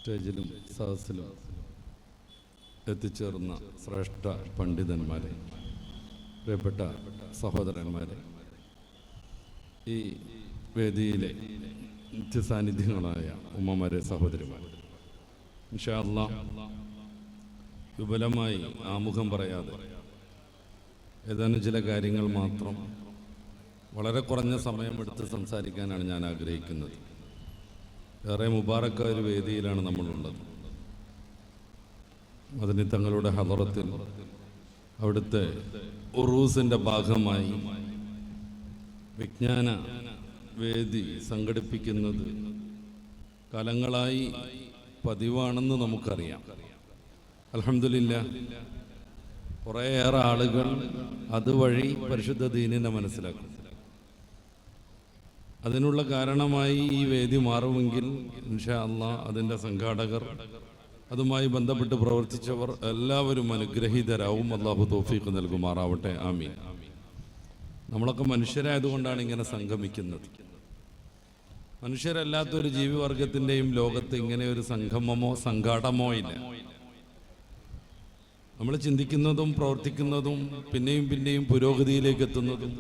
സ്റ്റേജിലും സദസ്സിലും എത്തിച്ചേർന്ന ശ്രേഷ്ഠ പണ്ഡിതന്മാരെ, പ്രിയപ്പെട്ട സഹോദരന്മാരെ, ഈ വേദിയിലെ നിത്യസാന്നിധ്യങ്ങളായ ഉമ്മമാരെ, സഹോദരിമാരെ, ഇൻഷാ അല്ലാഹ് വിപുലമായി ആമുഖം പറയാതെ ഏതാനും ചില കാര്യങ്ങൾ മാത്രം വളരെ കുറഞ്ഞ സമയമെടുത്ത് സംസാരിക്കാനാണ് ഞാൻ ആഗ്രഹിക്കുന്നത്. ഏറെ മുബാറക്കായ ഒരു വേദിയിലാണ് നമ്മളുള്ളത്. അതിന് തങ്ങളുടെ ഹദറത്തിൽ അവിടുത്തെ ഉറൂസിൻ്റെ ഭാഗമായി വിജ്ഞാന വേദി സംഘടിപ്പിക്കുന്നത് കാലങ്ങളായി പതിവാണെന്ന് നമുക്കറിയാം. അൽഹംദുലില്ലാഹ് കുറേയേറെ ആളുകൾ അതുവഴി പരിശുദ്ധ ദീനിനെ മനസ്സിലാക്കും. അതിനുള്ള കാരണമായി ഈ വേദി മാറുമെങ്കിൽ ഇൻഷാ അല്ലാഹ് അതിൻ്റെ സംഘാടകർ, അതുമായി ബന്ധപ്പെട്ട് പ്രവർത്തിച്ചവർ എല്ലാവരും അനുഗ്രഹീതരാവും. അല്ലാഹു തൗഫീഖ് നൽകുമാറാവട്ടെ. ആമീൻ. നമ്മളൊക്കെ മനുഷ്യരായതുകൊണ്ടാണ് ഇങ്ങനെ സംഗമിക്കുന്നത്. മനുഷ്യരല്ലാത്തൊരു ജീവിവർഗത്തിൻ്റെയും ലോകത്ത് ഇങ്ങനെ ഒരു സംഗമമോ സംഘാടമോ ഇല്ല. നമ്മൾ ചിന്തിക്കുന്നതും പ്രവർത്തിക്കുന്നതും പിന്നെയും പിന്നെയും പുരോഗതിയിലേക്ക് എത്തുന്നതും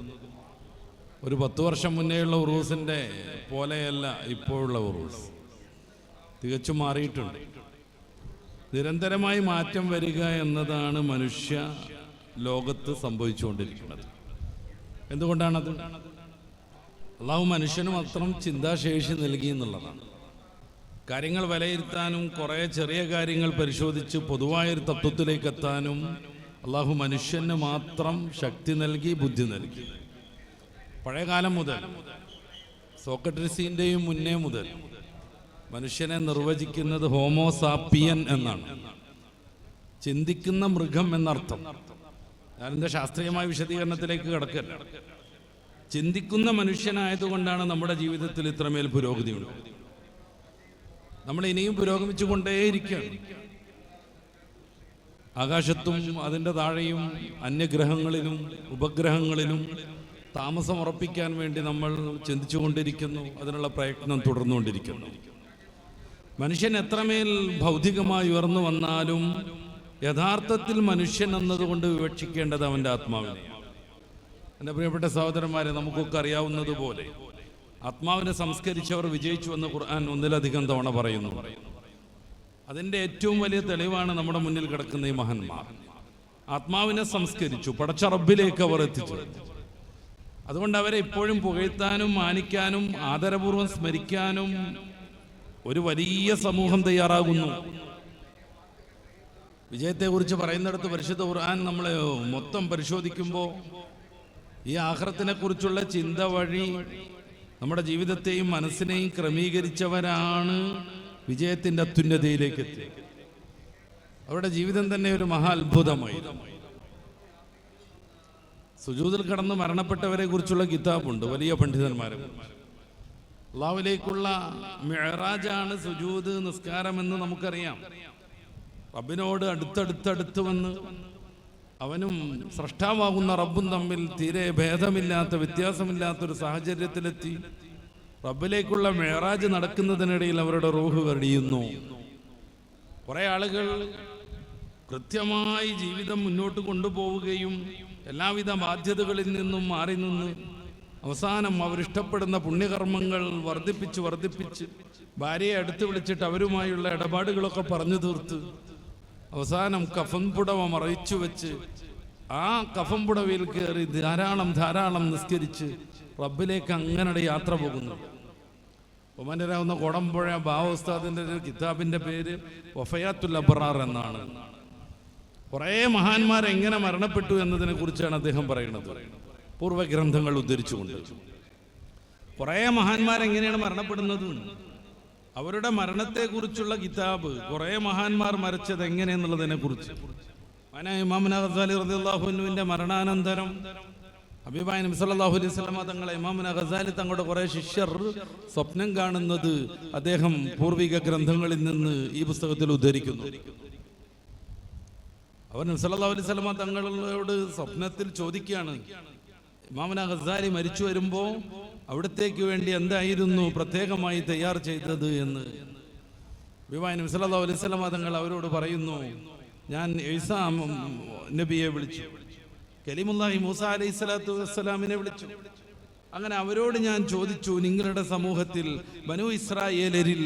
ഒരു 10 വർഷം മുന്നേയുള്ള ഉറൂസിൻ്റെ പോലെയല്ല ഇപ്പോഴുള്ള ഉറൂസ്. തികച്ചും മാറിയിട്ടുണ്ട്. നിരന്തരമായി മാറ്റം വരിക എന്നതാണ് മനുഷ്യ ലോകത്ത് സംഭവിച്ചുകൊണ്ടിരിക്കുന്നത്. എന്തുകൊണ്ടാണത്? അല്ലാഹു മനുഷ്യന് മാത്രം ചിന്താശേഷി നൽകി എന്നുള്ളതാണ്. കാര്യങ്ങൾ വിലയിരുത്താനും കുറേ ചെറിയ കാര്യങ്ങൾ പരിശോധിച്ച് പൊതുവായൊരു തത്വത്തിലേക്ക് എത്താനും അല്ലാഹു മനുഷ്യന് മാത്രം ശക്തി നൽകി, ബുദ്ധി നൽകി. പഴയകാലം മുതൽ, സോക്രട്ടീസിൻ്റെയും മുന്നേ മുതൽ മനുഷ്യനെ നിർവചിക്കുന്നത് ഹോമോസാപ്പിയൻ എന്നാണ്. ചിന്തിക്കുന്ന മൃഗം എന്നർത്ഥം. ഞാനെൻ്റെ ശാസ്ത്രീയമായ വിശദീകരണത്തിലേക്ക് കിടക്കല്ല. ചിന്തിക്കുന്ന മനുഷ്യനായതുകൊണ്ടാണ് നമ്മുടെ ജീവിതത്തിൽ ഇത്രമേൽ പുരോഗതിയുള്ളത്. നമ്മൾ ഇനിയും പുരോഗമിച്ചു കൊണ്ടേയിരിക്കുകയാണ്. ആകാശത്തും അതിൻ്റെ താഴെയും അന്യഗ്രഹങ്ങളിലും ഉപഗ്രഹങ്ങളിലും താമസം ഉറപ്പിക്കാൻ വേണ്ടി നമ്മൾ ചിന്തിച്ചു കൊണ്ടിരിക്കുന്നു. അതിനുള്ള പ്രയത്നം തുടർന്നുകൊണ്ടിരിക്കുന്നു. മനുഷ്യൻ എത്രമേൽ ഭൗതികമായി ഉയർന്നു വന്നാലും യഥാർത്ഥത്തിൽ മനുഷ്യൻ എന്നതുകൊണ്ട് വിവക്ഷിക്കേണ്ടത് അവൻ്റെ ആത്മാവിനെയാണ്. എൻ്റെ പ്രിയപ്പെട്ട സഹോദരന്മാരെ, നമുക്കൊക്കെ അറിയാവുന്നതുപോലെ ആത്മാവിനെ സംസ്കരിച്ചവർ വിജയിച്ചു എന്ന് ഖുർആൻ ഒന്നിലധികം തവണ പറയുന്നു. അതിൻ്റെ ഏറ്റവും വലിയ തെളിവാണ് നമ്മുടെ മുന്നിൽ കിടക്കുന്ന ഈ മഹാന്മാർ. ആത്മാവിനെ സംസ്കരിച്ചു, പടച്ച റബ്ബിലേക്ക് അവർ എത്തിച്ചു. അതുകൊണ്ട് അവരെ ഇപ്പോഴും പുകഴ്ത്താനും മാനിക്കാനും ആദരപൂർവ്വം സ്മരിക്കാനും ഒരു വലിയ സമൂഹം തയ്യാറാകുന്നു. വിജയത്തെക്കുറിച്ച് പറയുന്നിടത്ത് പരിശുദ്ധ ഖുർആൻ നമ്മളെ മൊത്തം പരിശോധിക്കുമ്പോൾ ഈ ആഖിറത്തിനെ കുറിച്ചുള്ള ചിന്ത വഴി നമ്മുടെ ജീവിതത്തെയും മനസ്സിനെയും ക്രമീകരിച്ചവരാണ് വിജയത്തിൻ്റെ അത്യുന്നതയിലേക്ക് എത്തി. അവരുടെ ജീവിതം തന്നെ ഒരു മഹാ അത്ഭുതമായി. സുജൂദിൽ കടന്ന് മരണപ്പെട്ടവരെ കുറിച്ചുള്ള കിതാബുണ്ട്, വലിയ പണ്ഡിതന്മാരെ. അല്ലാഹുവിലേക്കുള്ള മിഅ്റാജാണ് സുജൂദ്, നിസ്കാരമെന്ന് നമുക്കറിയാം. റബ്ബിനോട് അടുത്തടുത്തടുത്ത് വന്ന് അവനും സ്രഷ്ടാവാകുന്ന റബ്ബും തമ്മിൽ തീരെ ഭേദമില്ലാത്ത, വ്യത്യാസമില്ലാത്തൊരു സാഹചര്യത്തിലെത്തി റബ്ബിലേക്കുള്ള മിഅ്റാജ് നടക്കുന്നതിനിടയിൽ അവരുടെ റൂഹ് വെടിയുന്നു. കുറേ ആളുകൾ കൃത്യമായി ജീവിതം മുന്നോട്ട് കൊണ്ടുപോവുകയും എല്ലാവിധ ബാധ്യതകളിൽ നിന്നും മാറി നിന്ന് അവസാനം അവരിഷ്ടപ്പെടുന്ന പുണ്യകർമ്മങ്ങൾ വർദ്ധിപ്പിച്ച് ഭാര്യയെ അടുത്ത് വിളിച്ചിട്ട് അവരുമായുള്ള ഇടപാടുകളൊക്കെ പറഞ്ഞു തീർത്ത് അവസാനം കഫൻ പുടവ മറയിച്ചു വെച്ച് ആ കഫൻ പുടവയിൽ കയറി ധാരാളം നിസ്കരിച്ച് റബ്ബിലേക്ക് അങ്ങനെ യാത്ര പോകുന്നു. ഒമാനരാവുന്ന കോടമ്പുഴ ബാവ ഉസ്താദിൻ്റെ ഒരു കിതാബിൻ്റെ പേര് വഫയാത്തുൽ അബ്റാർ എന്നാണ്. കുറേ മഹാന്മാർ എങ്ങനെ മരണപ്പെട്ടു എന്നതിനെ കുറിച്ചാണ് അദ്ദേഹം പറയുന്നത്, പൂർവ്വഗ്രന്ഥങ്ങൾ ഉദ്ധരിച്ചുകൊണ്ട്. കുറേ മഹാന്മാരെങ്ങനെയാണ് മരണപ്പെടുന്നത്, അവരുടെ മരണത്തെക്കുറിച്ചുള്ള കിതാബ്, കുറേ മഹാന്മാർ മരിച്ചത് എങ്ങനെയെന്നുള്ളതിനെ കുറിച്ച്. ഇമാമുന ഗസാലി റളിയല്ലാഹു അൻഹുവിന്റെ മരണാനന്തരം ഹബീബായ നബി സല്ലല്ലാഹു അലൈഹി വസല്ലം തങ്ങളെ ഇമാമുന ഗസാലി തങ്ങളുടെ കുറേ ശിഷ്യർ സ്വപ്നം കാണുന്നത് അദ്ദേഹം പൂർവിക ഗ്രന്ഥങ്ങളിൽ നിന്ന് ഈ പുസ്തകത്തിൽ ഉദ്ധരിക്കുന്നു. അവർ നബി സല്ലല്ലാഹു അലൈഹി വസല്ലം തങ്ങളോട് സ്വപ്നത്തിൽ ചോദിക്കുകയാണ്, ഇമാമുന ഗസാലി മരിച്ചു വരുമ്പോൾ അവിടത്തേക്ക് വേണ്ടി എന്തായിരുന്നു പ്രത്യേകമായി തയ്യാർ ചെയ്തത് എന്ന്. നബി സല്ലല്ലാഹു അലൈഹി വസല്ലം തങ്ങൾ അവരോട് പറയുന്നു, ഞാൻ ഈസാ നബിയെ വിളിച്ചു, കലീമുല്ലാഹി മൂസ അലൈഹി സ്വലാത്തു വസ്സലാമിനെ വിളിച്ചു. അങ്ങനെ അവരോട് ഞാൻ ചോദിച്ചു, നിങ്ങളുടെ സമൂഹത്തിൽ ബനു ഇസ്രായേലരിൽ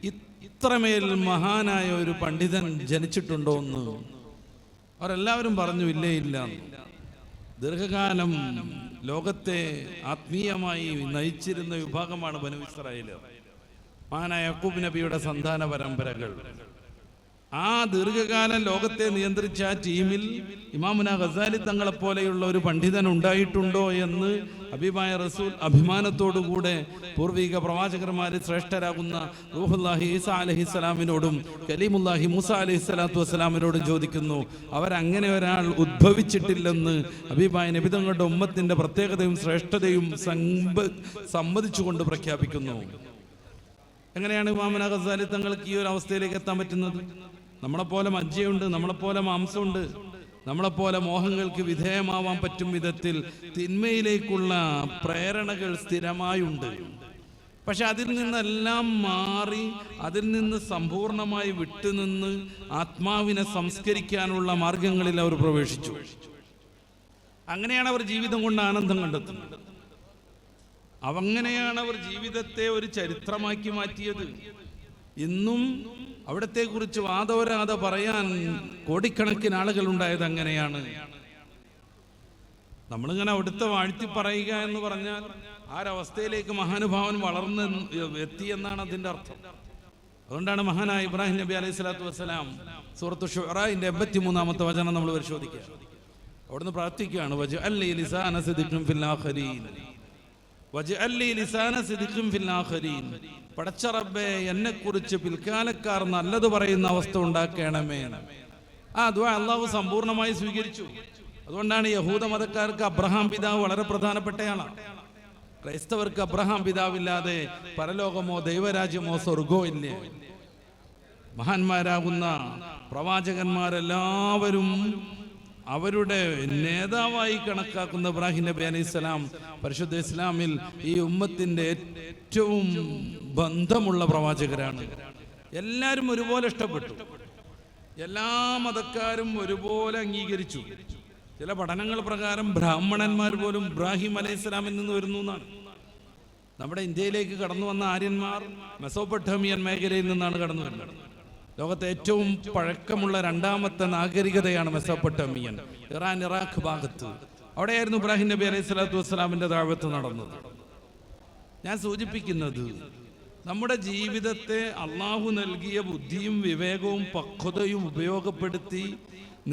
ഇത്രമേൽ മഹാനായ ഒരു പണ്ഡിതൻ ജനിച്ചിട്ടുണ്ടോ എന്ന്. അവരെല്ലാവരും പറഞ്ഞു ഇല്ലേ ഇല്ല. ദീർഘകാലം ലോകത്തെ ആത്മീയമായി നയിച്ചിരുന്ന വിഭാഗമാണ് ബനു ഇസ്രായേലർ, മഹാനായ യാക്കൂബ് നബിയുടെ സന്താന പരമ്പരകൾ. ആ ദീർഘകാലം ലോകത്തെ നിയന്ത്രിച്ച ആ ടീമിൽ ഇമാമുന ഗസാലി തങ്ങളെപ്പോലെയുള്ള ഒരു പണ്ഡിതൻ ഉണ്ടായിട്ടുണ്ടോ എന്ന് ഹബീബായ റസൂൽ അഭിമാനത്തോടുകൂടെ പൂർവിക പ്രവാചകന്മാരിൽ ശ്രേഷ്ഠരാകുന്ന റൂഹുല്ലാഹി ഈസാ അലൈഹിസ്സലാമിനോടും കലീമുല്ലാഹി മൂസ അലൈഹിസ്സലാത്തു വസ്സലാമിനോടും ചോദിക്കുന്നു. അവരങ്ങനെ ഒരാൾ ഉദ്ഭവിച്ചിട്ടില്ലെന്ന് ഹബീബായ നബി തങ്ങളുടെ ഉമ്മത്തിന്റെ പ്രത്യേകതയും ശ്രേഷ്ഠതയും സമ്മതിച്ചുകൊണ്ട് പ്രഖ്യാപിക്കുന്നു. എങ്ങനെയാണ് ഇമാമുന ഗസാലി തങ്ങൾക്ക് ഈ ഒരു അവസ്ഥയിലേക്ക് എത്താൻ പറ്റുന്നത്? നമ്മളെപ്പോലെ മജ്ജയുണ്ട്, നമ്മളെപ്പോലെ മാംസമുണ്ട്, നമ്മളെപ്പോലെ മോഹങ്ങൾക്ക് വിധേയമാവാൻ പറ്റും വിധത്തിൽ തിന്മയിലേക്കുള്ള പ്രേരണകൾ സ്ഥിരമായുണ്ട്. പക്ഷെ അതിൽ നിന്നെല്ലാം മാറി, അതിൽ നിന്ന് സമ്പൂർണമായി വിട്ടുനിന്ന് ആത്മാവിനെ സംസ്കരിക്കാനുള്ള മാർഗങ്ങളിൽ അവർ പ്രവേശിച്ചു. അങ്ങനെയാണ് അവർ ജീവിതം കൊണ്ട് ആനന്ദം കണ്ടെത്തുന്നത്. അങ്ങനെയാണ് അവർ ജീവിതത്തെ ഒരു ചരിത്രമാക്കി മാറ്റിയത്. ഇന്നും അവിടത്തെ കുറിച്ച് വാദോരാതെ പറയാൻ കോടിക്കണക്കിന് ആളുകൾ ഉണ്ടായത് അങ്ങനെയാണ്. നമ്മളിങ്ങനെ അവിടുത്തെ വാഴ്ത്തി പറയുക എന്ന് പറഞ്ഞാൽ ആരവസ്ഥയിലേക്ക് മഹാനുഭാവൻ വളർന്ന് എത്തി എന്നാണ് അതിന്റെ അർത്ഥം. അതുകൊണ്ടാണ് മഹാനായ ഇബ്രാഹിം നബി അലൈഹി സ്വലാത്തു വസ്സലാം സൂറത്തു ശുഅറാഇന്റെ 83-ാമത്തെ വചനം നമ്മൾ പരിശോധിക്കുക. അവിടുന്ന് പ്രാർത്ഥിക്കുകയാണ്, വജ്അൽനി ലിസാന സിദ്ഖിൻ ഫിൽ ആഖിരീൻ, വജ്അൽനി ലിസാന സിദ്ഖിൻ ഫിൽ ആഖിരീൻ. പടച്ച റബ്ബേ, എന്നെ കുറിച്ച് പിൽക്കാലക്കാർ നല്ലത് പറയുന്ന അവസ്ഥ ഉണ്ടാക്കണമേ. ആ ദുആ അല്ലാഹു സമ്പൂർണ്ണമായി സ്വീകരിച്ചു. അതുകൊണ്ടാണ് യഹൂദ മതക്കാർക്ക് അബ്രഹാം പിതാവ് വളരെ പ്രധാനപ്പെട്ടയാളാണ്. ക്രൈസ്തവർക്ക് അബ്രഹാം പിതാവില്ലാതെ പരലോകമോ ദൈവരാജ്യമോ സ്വർഗോ ഇല്ല. മഹാന്മാരാകുന്ന പ്രവാചകന്മാരെല്ലാവരും അവരുടെ നേതാവായി കണക്കാക്കുന്ന ഇബ്രാഹിം നബി അലൈഹിസ്സലാം പരിശുദ്ധ ഇസ്ലാമിൽ ഈ ഉമ്മത്തിന്റെ ഏറ്റവും ബന്ധമുള്ള പ്രവാചകരാണ്. എല്ലാവരും ഒരുപോലെ ഇഷ്ടപ്പെട്ടു, എല്ലാ മതക്കാരും ഒരുപോലെ അംഗീകരിച്ചു. ചില പഠനങ്ങൾ പ്രകാരം ബ്രാഹ്മണന്മാർ പോലും ഇബ്രാഹിം അലൈഹിസ്സലാമിൽ നിന്ന് വരുന്നു എന്നാണ്. നമ്മുടെ ഇന്ത്യയിലേക്ക് കടന്നു വന്ന ആര്യന്മാർ മെസോപ്പൊട്ടേമിയൻ മേഖലയിൽ നിന്നാണ് കടന്നു വരുന്നത്. ലോകത്തെ ഏറ്റവും പഴക്കമുള്ള രണ്ടാമത്തെ നാഗരികതയാണ് മെസോപ്പൊട്ടേമിയൻ, ഇറാൻ ഇറാഖ് ഭാഗത്ത്. അവിടെയായിരുന്നു ഇബ്രാഹിം നബി അലൈഹി സ്വലാത്തു വസ്സലാമിന്റെ ദഅവത്ത് നടന്നത്. ഞാൻ സൂചിപ്പിക്കുന്നത്, നമ്മുടെ ജീവിതത്തെ അള്ളാഹു നൽകിയ ബുദ്ധിയും വിവേകവും പക്വതയും ഉപയോഗപ്പെടുത്തി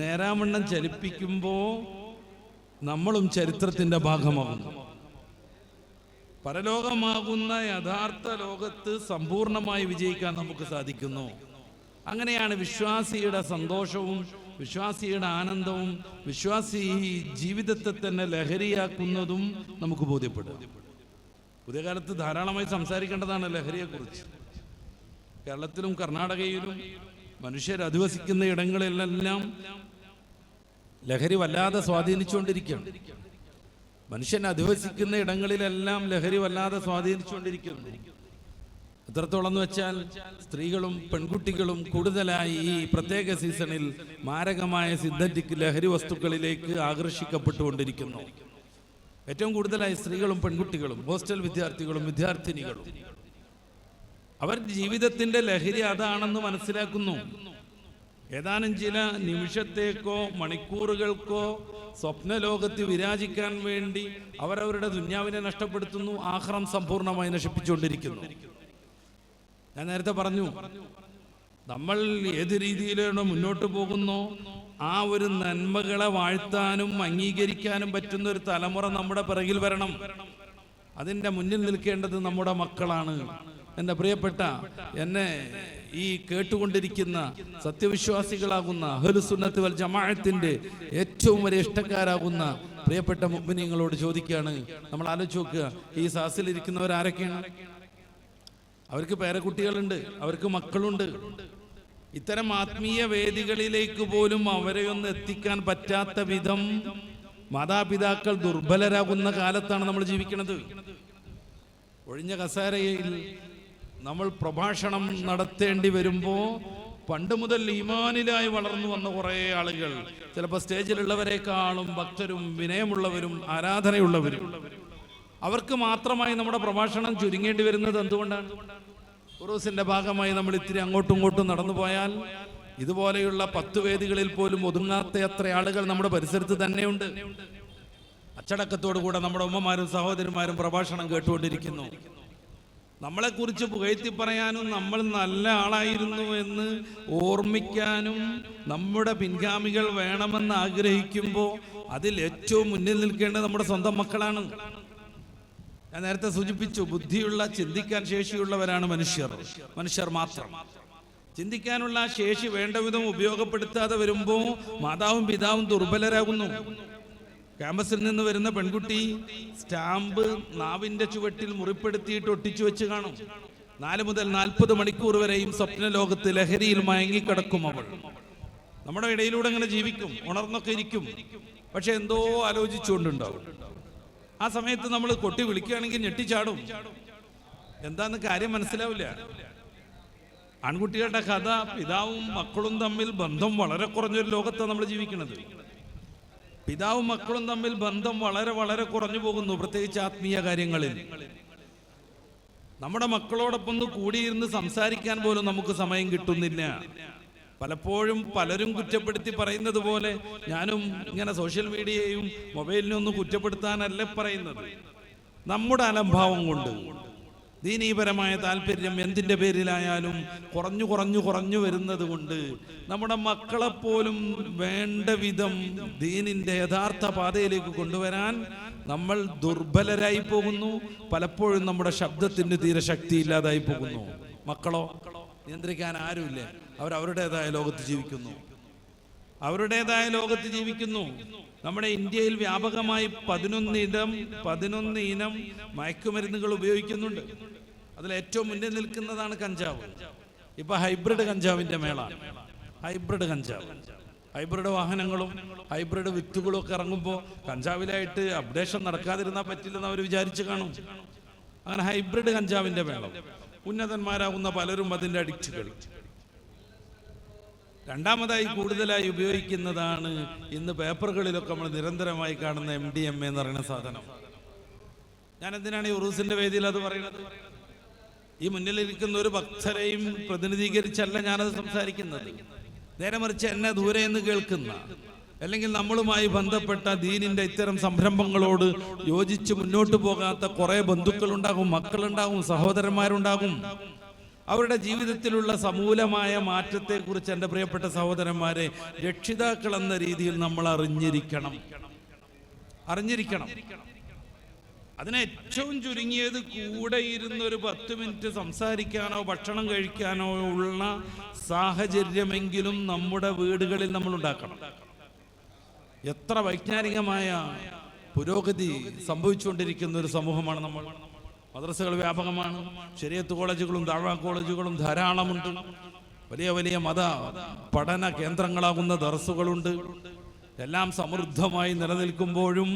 നേരാവണ്ണം ചലിപ്പിക്കുമ്പോൾ നമ്മളും ചരിത്രത്തിന്റെ ഭാഗമാകുന്നു. പരലോകമാകുന്ന യഥാർത്ഥ ലോകത്ത് സമ്പൂർണമായി വിജയിക്കാൻ നമുക്ക് സാധിക്കുന്നു. അങ്ങനെയാണ് വിശ്വാസിയുടെ സന്തോഷവും വിശ്വാസിയുടെ ആനന്ദവും വിശ്വാസി ജീവിതത്തെ തന്നെ ലഹരിയാക്കുന്നതും നമുക്ക് ബോധ്യപ്പെടും. പുതിയ കാലത്ത് ധാരാളമായി സംസാരിക്കേണ്ടതാണ് ലഹരിയെക്കുറിച്ച്. കേരളത്തിലും കർണാടകയിലും മനുഷ്യർ അധിവസിക്കുന്ന ഇടങ്ങളിലെല്ലാം ലഹരി വല്ലാതെ സ്വാധീനിച്ചുകൊണ്ടിരിക്കുകയാണ്. മനുഷ്യൻ അധിവസിക്കുന്ന ഇടങ്ങളിലെല്ലാം ലഹരി വല്ലാതെ സ്വാധീനിച്ചുകൊണ്ടിരിക്കുന്നു. എത്രത്തോളം എന്ന് വെച്ചാൽ സ്ത്രീകളും പെൺകുട്ടികളും കൂടുതലായി ഈ പ്രത്യേക സീസണിൽ മാരകമായ സിന്തറ്റിക് ലഹരി വസ്തുക്കളിലേക്ക് ആകർഷിക്കപ്പെട്ടുകൊണ്ടിരിക്കുന്നു. ഏറ്റവും കൂടുതലായി സ്ത്രീകളും പെൺകുട്ടികളും ഹോസ്റ്റൽ വിദ്യാർത്ഥികളും വിദ്യാർത്ഥിനികളും അവർ ജീവിതത്തിന്റെ ലഹരി അതാണെന്ന് മനസ്സിലാക്കുന്നു. ഏതാനും ചില നിമിഷത്തേക്കോ മണിക്കൂറുകൾക്കോ സ്വപ്നലോകത്ത് വിരാജിക്കാൻ വേണ്ടി അവരവരുടെ ദുന്യാവിനെ നഷ്ടപ്പെടുത്തുന്നു, ആഖിറം സമ്പൂർണ്ണമായി നശിപ്പിച്ചുകൊണ്ടിരിക്കുന്നു. ഞാൻ നേരത്തെ പറഞ്ഞു, നമ്മൾ ഏത് രീതിയിലാണ് മുന്നോട്ട് പോകുന്നോ ആ ഒരു നന്മകളെ വാഴ്ത്താനും അംഗീകരിക്കാനും പറ്റുന്ന ഒരു തലമുറ നമ്മുടെ പിറകിൽ വരണം. അതിൻ്റെ മുന്നിൽ നിൽക്കേണ്ടത് നമ്മുടെ മക്കളാണ്. എൻ്റെ പ്രിയപ്പെട്ട എന്നെ ഈ കേട്ടുകൊണ്ടിരിക്കുന്ന സത്യവിശ്വാസികളാകുന്ന അഹ്ലുസുന്നത്ത് വൽ ജമാഅത്തിന്റെ ഏറ്റവും വലിയ ഇഷ്ടക്കാരാകുന്ന പ്രിയപ്പെട്ട മുഅ്മിനീങ്ങളോട് ചോദിക്കുകയാണ്, നമ്മൾ ആലോചിച്ച് നോക്കുക, ഈ സാസിലിരിക്കുന്നവർ ആരൊക്കെയാണ്? അവർക്ക് പേരക്കുട്ടികളുണ്ട്, അവർക്ക് മക്കളുണ്ട്. ഇത്തരം ആത്മീയ വേദികളിലേക്ക് പോലും അവരെ ഒന്ന് എത്തിക്കാൻ പറ്റാത്ത വിധം മാതാപിതാക്കൾ ദുർബലരാകുന്ന കാലത്താണ് നമ്മൾ ജീവിക്കുന്നത്. ഒഴിഞ്ഞ കസേരയിൽ നമ്മൾ പ്രഭാഷണം നടത്തേണ്ടി വരുമ്പോൾ പണ്ട് മുതൽ ഈമാനിലായി വളർന്നു വന്ന കുറേ ആളുകൾ, ചിലപ്പോൾ സ്റ്റേജിലുള്ളവരെക്കാളും ഭക്തരും വിനയമുള്ളവരും ആരാധനയുള്ളവരും, അവർക്ക് മാത്രമായി നമ്മുടെ പ്രഭാഷണം ചുരുങ്ങേണ്ടി വരുന്നത് എന്തുകൊണ്ടാണ്? ഉറൂസിന്റെ ഭാഗമായി നമ്മൾ ഇത്തിരി അങ്ങോട്ടും ഇങ്ങോട്ടും നടന്നു പോയാൽ ഇതുപോലെയുള്ള 10 വേദികളിൽ പോലും ഒതുങ്ങാത്ത എത്ര ആളുകൾ നമ്മുടെ പരിസരത്ത് തന്നെയുണ്ട്. അച്ചടക്കത്തോടുകൂടെ നമ്മുടെ ഉമ്മമാരും സഹോദരിമാരും പ്രഭാഷണം കേട്ടുകൊണ്ടിരിക്കുന്നു. നമ്മളെക്കുറിച്ച് പുകഴ്ത്തി പറയാനും നമ്മൾ നല്ല ആളായിരുന്നു എന്ന് ഓർമ്മിക്കാനും നമ്മുടെ പിൻഗാമികൾ വേണമെന്ന് ആഗ്രഹിക്കുമ്പോൾ അതിൽ ഏറ്റവും മുന്നിൽ നിൽക്കേണ്ടത് നമ്മുടെ സ്വന്തം മക്കളാണ്. ഞാൻ നേരത്തെ സൂചിപ്പിച്ചു, ബുദ്ധിയുള്ള ചിന്തിക്കാൻ ശേഷിയുള്ളവരാണ് മനുഷ്യർ മാത്രം. ചിന്തിക്കാനുള്ള ശേഷി വേണ്ട വിധം ഉപയോഗപ്പെടുത്താതെ വരുമ്പോൾ മാതാവും പിതാവും ദുർബലരാകുന്നു. ക്യാമ്പസിൽ നിന്ന് വരുന്ന പെൺകുട്ടി സ്റ്റാമ്പ് നാവിന്റെ ചുവട്ടിൽ മുറിപ്പെടുത്തിയിട്ട് ഒട്ടിച്ചു വെച്ച് കാണും. 4 മുതൽ 40 മണിക്കൂർ വരെയും സ്വപ്ന ലോകത്ത് ലഹരിയിൽ മയങ്ങിക്കിടക്കും അവൾ. നമ്മുടെ ഇടയിലൂടെ അങ്ങനെ ജീവിക്കും, ഉണർന്നൊക്കെ ഇരിക്കും, പക്ഷെ എന്തോ ആലോചിച്ചുകൊണ്ടുണ്ടാവും. ആ സമയത്ത് നമ്മൾ കൊട്ടി വിളിക്കുകയാണെങ്കിൽ ഞെട്ടിച്ചാടും. എന്താന്ന് കാര്യം മനസ്സിലാവില്ല. ആൺകുട്ടികളുടെ കഥ, പിതാവും മക്കളും തമ്മിൽ ബന്ധം വളരെ കുറഞ്ഞൊരു ലോകത്താണ് നമ്മൾ ജീവിക്കുന്നത്. പിതാവും മക്കളും തമ്മിൽ ബന്ധം വളരെ വളരെ കുറഞ്ഞു പോകുന്നു, പ്രത്യേകിച്ച് ആത്മീയ കാര്യങ്ങളിൽ. നമ്മുടെ മക്കളോടൊപ്പം ഒന്ന് കൂടിയിരുന്ന് സംസാരിക്കാൻ പോലും നമുക്ക് സമയം കിട്ടുന്നില്ല. പലപ്പോഴും പലരും കുറ്റപ്പെടുത്തി പറയുന്നത് പോലെ ഞാനും ഇങ്ങനെ സോഷ്യൽ മീഡിയയും മൊബൈലിനും ഒന്നും കുറ്റപ്പെടുത്താനല്ല പറയുന്നത്. നമ്മുടെ അലംഭാവം കൊണ്ട്, ദീനീപരമായ താല്പര്യം എന്തിൻ്റെ പേരിലായാലും കുറഞ്ഞു വരുന്നത് കൊണ്ട് നമ്മുടെ മക്കളെപ്പോലും വേണ്ട വിധം ദീനിൻ്റെ യഥാർത്ഥ പാതയിലേക്ക് കൊണ്ടുവരാൻ നമ്മൾ ദുർബലരായി പോകുന്നു. പലപ്പോഴും നമ്മുടെ ശബ്ദത്തിന് തീരെ ശക്തി ഇല്ലാതായി പോകുന്നു. മക്കളോ നിയന്ത്രിക്കാൻ ആരുമില്ല, അവരവരുടേതായ ലോകത്ത് ജീവിക്കുന്നു. നമ്മുടെ ഇന്ത്യയിൽ വ്യാപകമായി 11 ഇനം മയക്കുമരുന്നുകൾ ഉപയോഗിക്കുന്നുണ്ട്. അതിൽ ഏറ്റവും മുന്നിൽ നിൽക്കുന്നതാണ് കഞ്ചാവ്. ഇപ്പൊ ഹൈബ്രിഡ് കഞ്ചാവിന്റെ മേളാണ്. ഹൈബ്രിഡ് വാഹനങ്ങളും ഹൈബ്രിഡ് വിത്തുകളും ഒക്കെ ഇറങ്ങുമ്പോൾ കഞ്ചാവിലായിട്ട് അപ്ഡേഷൻ നടക്കാതിരുന്നാൽ പറ്റില്ലെന്ന് അവർ വിചാരിച്ചു കാണും. അങ്ങനെ ഹൈബ്രിഡ് കഞ്ചാവിന്റെ മേളം. ഉന്നതന്മാരാകുന്ന പലരും അതിന്റെ അഡിക്റ്റുകൾ. രണ്ടാമതായി കൂടുതലായി ഉപയോഗിക്കുന്നതാണ് ഇന്ന് പേപ്പറുകളിലൊക്കെ നമ്മൾ നിരന്തരമായി കാണുന്ന MDMA എന്ന് പറയുന്ന സാധനം. ഞാൻ എന്തിനാണ് ഈ ഉറൂസിന്റെ വേദിയിൽ അത് പറയുന്നത്? ഈ മുന്നിലിരിക്കുന്ന ഒരു ഭക്തരെയും പ്രതിനിധീകരിച്ചല്ല ഞാനത് സംസാരിക്കുന്നത്. നേരെ മറിച്ച് എന്നെ ദൂരെ നിന്ന് കേൾക്കുന്ന, അല്ലെങ്കിൽ നമ്മളുമായി ബന്ധപ്പെട്ട ദീനിന്റെ ഇത്തരം സംരംഭങ്ങളോട് യോജിച്ച് മുന്നോട്ട് പോകാത്ത കുറെ ബന്ധുക്കളുണ്ടാകും, മക്കളുണ്ടാകും, സഹോദരന്മാരുണ്ടാകും. അവരുടെ ജീവിതത്തിലുള്ള സമൂലമായ മാറ്റത്തെക്കുറിച്ച് എൻ്റെ പ്രിയപ്പെട്ട സഹോദരന്മാരെ, രക്ഷിതാക്കൾ എന്ന രീതിയിൽ നമ്മൾ അറിഞ്ഞിരിക്കണം. അതിന് ഏറ്റവും ചുരുങ്ങിയത് കൂടെ ഇരുന്നൊരു 10 മിനിറ്റ് സംസാരിക്കാനോ ഭക്ഷണം കഴിക്കാനോ ഉള്ള സാഹചര്യമെങ്കിലും നമ്മുടെ വീടുകളിൽ നമ്മൾ ഉണ്ടാക്കണം. എത്ര വൈജ്ഞാനികമായ പുരോഗതി സംഭവിച്ചുകൊണ്ടിരിക്കുന്ന ഒരു സമൂഹമാണ് നമ്മൾ. മദ്രസകൾ വ്യാപകമാണ്, ശരീഅത്ത് കോളേജുകളും ദഅ്വ കോളേജുകളും ധാരാളമുണ്ട്, വലിയ വലിയ മത പഠന കേന്ദ്രങ്ങളാകുന്ന ദർസുകളുണ്ട്. എല്ലാം സമൃദ്ധമായി നിലനിൽക്കുമ്പോഴും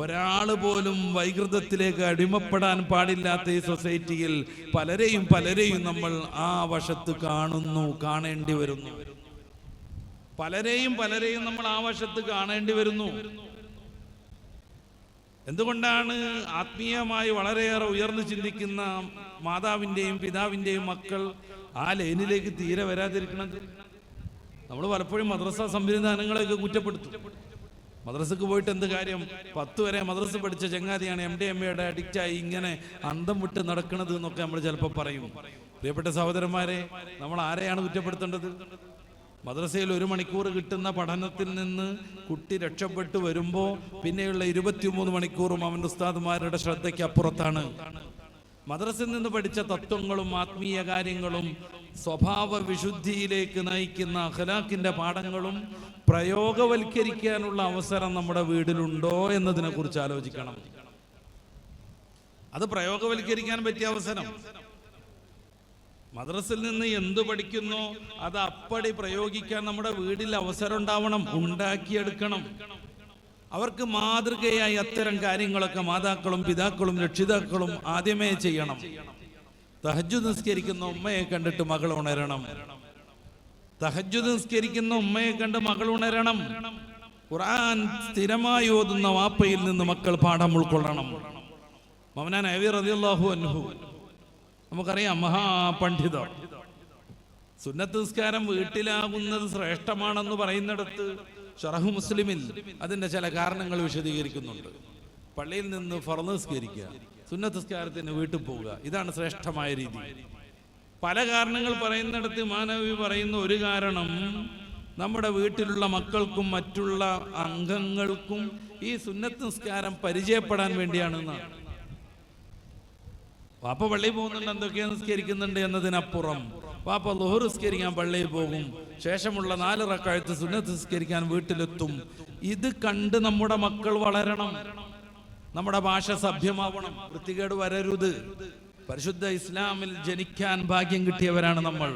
ഒരാൾ പോലും വൈകൃതത്തിലേക്ക് അടിമപ്പെടാൻ പാടില്ലാത്ത ഈ സൊസൈറ്റിയിൽ പലരെയും നമ്മൾ ആ വശത്ത് കാണേണ്ടി വരുന്നു. പലരെയും നമ്മൾ ആ വശത്ത് കാണേണ്ടി വരുന്നു. എന്തുകൊണ്ടാണ് ആത്മീയമായി വളരെയേറെ ഉയർന്നു ചിന്തിക്കുന്ന മാതാവിൻ്റെയും പിതാവിൻ്റെയും മക്കൾ ആ ലൈനിലേക്ക് തീരെ വരാതിരിക്കുന്നത്? നമ്മൾ പലപ്പോഴും മദ്രസ സംവിധാനങ്ങളെയൊക്കെ കുറ്റപ്പെടുത്തും. മദ്രസക്ക് പോയിട്ട് എന്ത് കാര്യം? 10 വരെ മദ്രസ പഠിച്ച ചങ്ങാതിയാണ് MDMAയുടെ അഡിക്റ്റായി ഇങ്ങനെ അന്തം വിട്ട് നടക്കുന്നത് എന്നൊക്കെ നമ്മൾ ചിലപ്പോൾ പറയും. പ്രിയപ്പെട്ട സഹോദരന്മാരെ, നമ്മൾ ആരെയാണ് കുറ്റപ്പെടുത്തേണ്ടത്? മദ്രസയിൽ 1 മണിക്കൂർ കിട്ടുന്ന പഠനത്തിൽ നിന്ന് കുട്ടി രക്ഷപ്പെട്ടു വരുമ്പോൾ പിന്നെയുള്ള 23 മണിക്കൂറും അവൻ്റെ ഉസ്താദുമാരുടെ ശ്രദ്ധയ്ക്ക് അപ്പുറത്താണ്. മദ്രസയിൽ നിന്ന് പഠിച്ച തത്വങ്ങളും ആത്മീയ കാര്യങ്ങളും സ്വഭാവ വിശുദ്ധിയിലേക്ക് നയിക്കുന്ന അഖ്ലാഖിന്റെ പാഠങ്ങളും പ്രയോഗവൽക്കരിക്കാനുള്ള അവസരം നമ്മുടെ വീടിലുണ്ടോ എന്നതിനെ കുറിച്ച് ആലോചിക്കണം. അത് പ്രയോഗവൽക്കരിക്കാൻ പറ്റിയ അവസരം, മദ്രസയിൽ നിന്ന് എന്തു പഠിക്കുന്നോ അത് അപ്പടി പ്രയോഗിക്കാൻ നമ്മുടെ വീട്ടിൽ അവസരം ഉണ്ടാവണം, ഉണ്ടാക്കിയെടുക്കണം. അവർക്ക് മാതൃകയായി അത്തരം കാര്യങ്ങളൊക്കെ മാതാക്കളും പിതാക്കളും രക്ഷിതാക്കളും ആദ്യമേ ചെയ്യണം. തഹജ്ജുദ് നിസ്കരിക്കുന്ന ഉമ്മയെ കണ്ടിട്ട് മകൾ ഉണരണം. തഹജ്ജുദ് നിസ്കരിക്കുന്ന ഉമ്മയെ കണ്ട് മകൾ ഉണരണം. ഖുർആൻ സ്ഥിരമായി ഓതുന്ന വാപ്പയിൽ നിന്ന് മക്കൾ പാഠം ഉൾക്കൊള്ളണം. മൗലാന അലി റളിയല്ലാഹു അൻഹു നമുക്കറിയാം, മഹാപണ്ഡിതർ. സുന്നത്ത് നിസ്കാരം വീട്ടിലാകുന്നത് ശ്രേഷ്ഠമാണെന്ന് പറയുന്നിടത്ത് ശറഹ് മുസ്ലിമിൽ അതിന്റെ ചില കാരണങ്ങൾ വിശദീകരിക്കുന്നുണ്ട്. പള്ളിയിൽ നിന്ന് ഫർള് നിസ്കരിക്കുക, സുന്നത്ത് നിസ്കാരത്തിന് വീട്ടിൽ പോവുക, ഇതാണ് ശ്രേഷ്ഠമായ രീതി. പല കാരണങ്ങൾ പറയുന്നിടത്ത് മാനവി പറയുന്ന ഒരു കാരണം, നമ്മുടെ വീട്ടിലുള്ള മക്കൾക്കും മറ്റുള്ള അംഗങ്ങൾക്കും ഈ സുന്നത്ത് നിസ്കാരം പരിചയപ്പെടാൻ വേണ്ടിയാണെന്നാണ്. വാപ്പ പള്ളിയിൽ പോകുന്നുണ്ട്, എന്തൊക്കെയാ നിസ്കരിക്കുന്നുണ്ട് എന്നതിനപ്പുറം വാപ്പ ളുഹർ നിസ്കരിക്കാൻ പള്ളിയിൽ പോകും, ശേഷമുള്ള 4 റക്അത്ത് സുന്നത്ത് നിസ്കരിക്കാൻ വീട്ടിലെത്തും. ഇത് കണ്ട് നമ്മുടെ മക്കൾ വളരണം, നമ്മുടെ ഭാഷ സഭ്യമാവണം, വൃത്തികേട് വരരുത്. പരിശുദ്ധ ഇസ്ലാമിൽ ജനിക്കാൻ ഭാഗ്യം കിട്ടിയവരാണ് നമ്മൾ.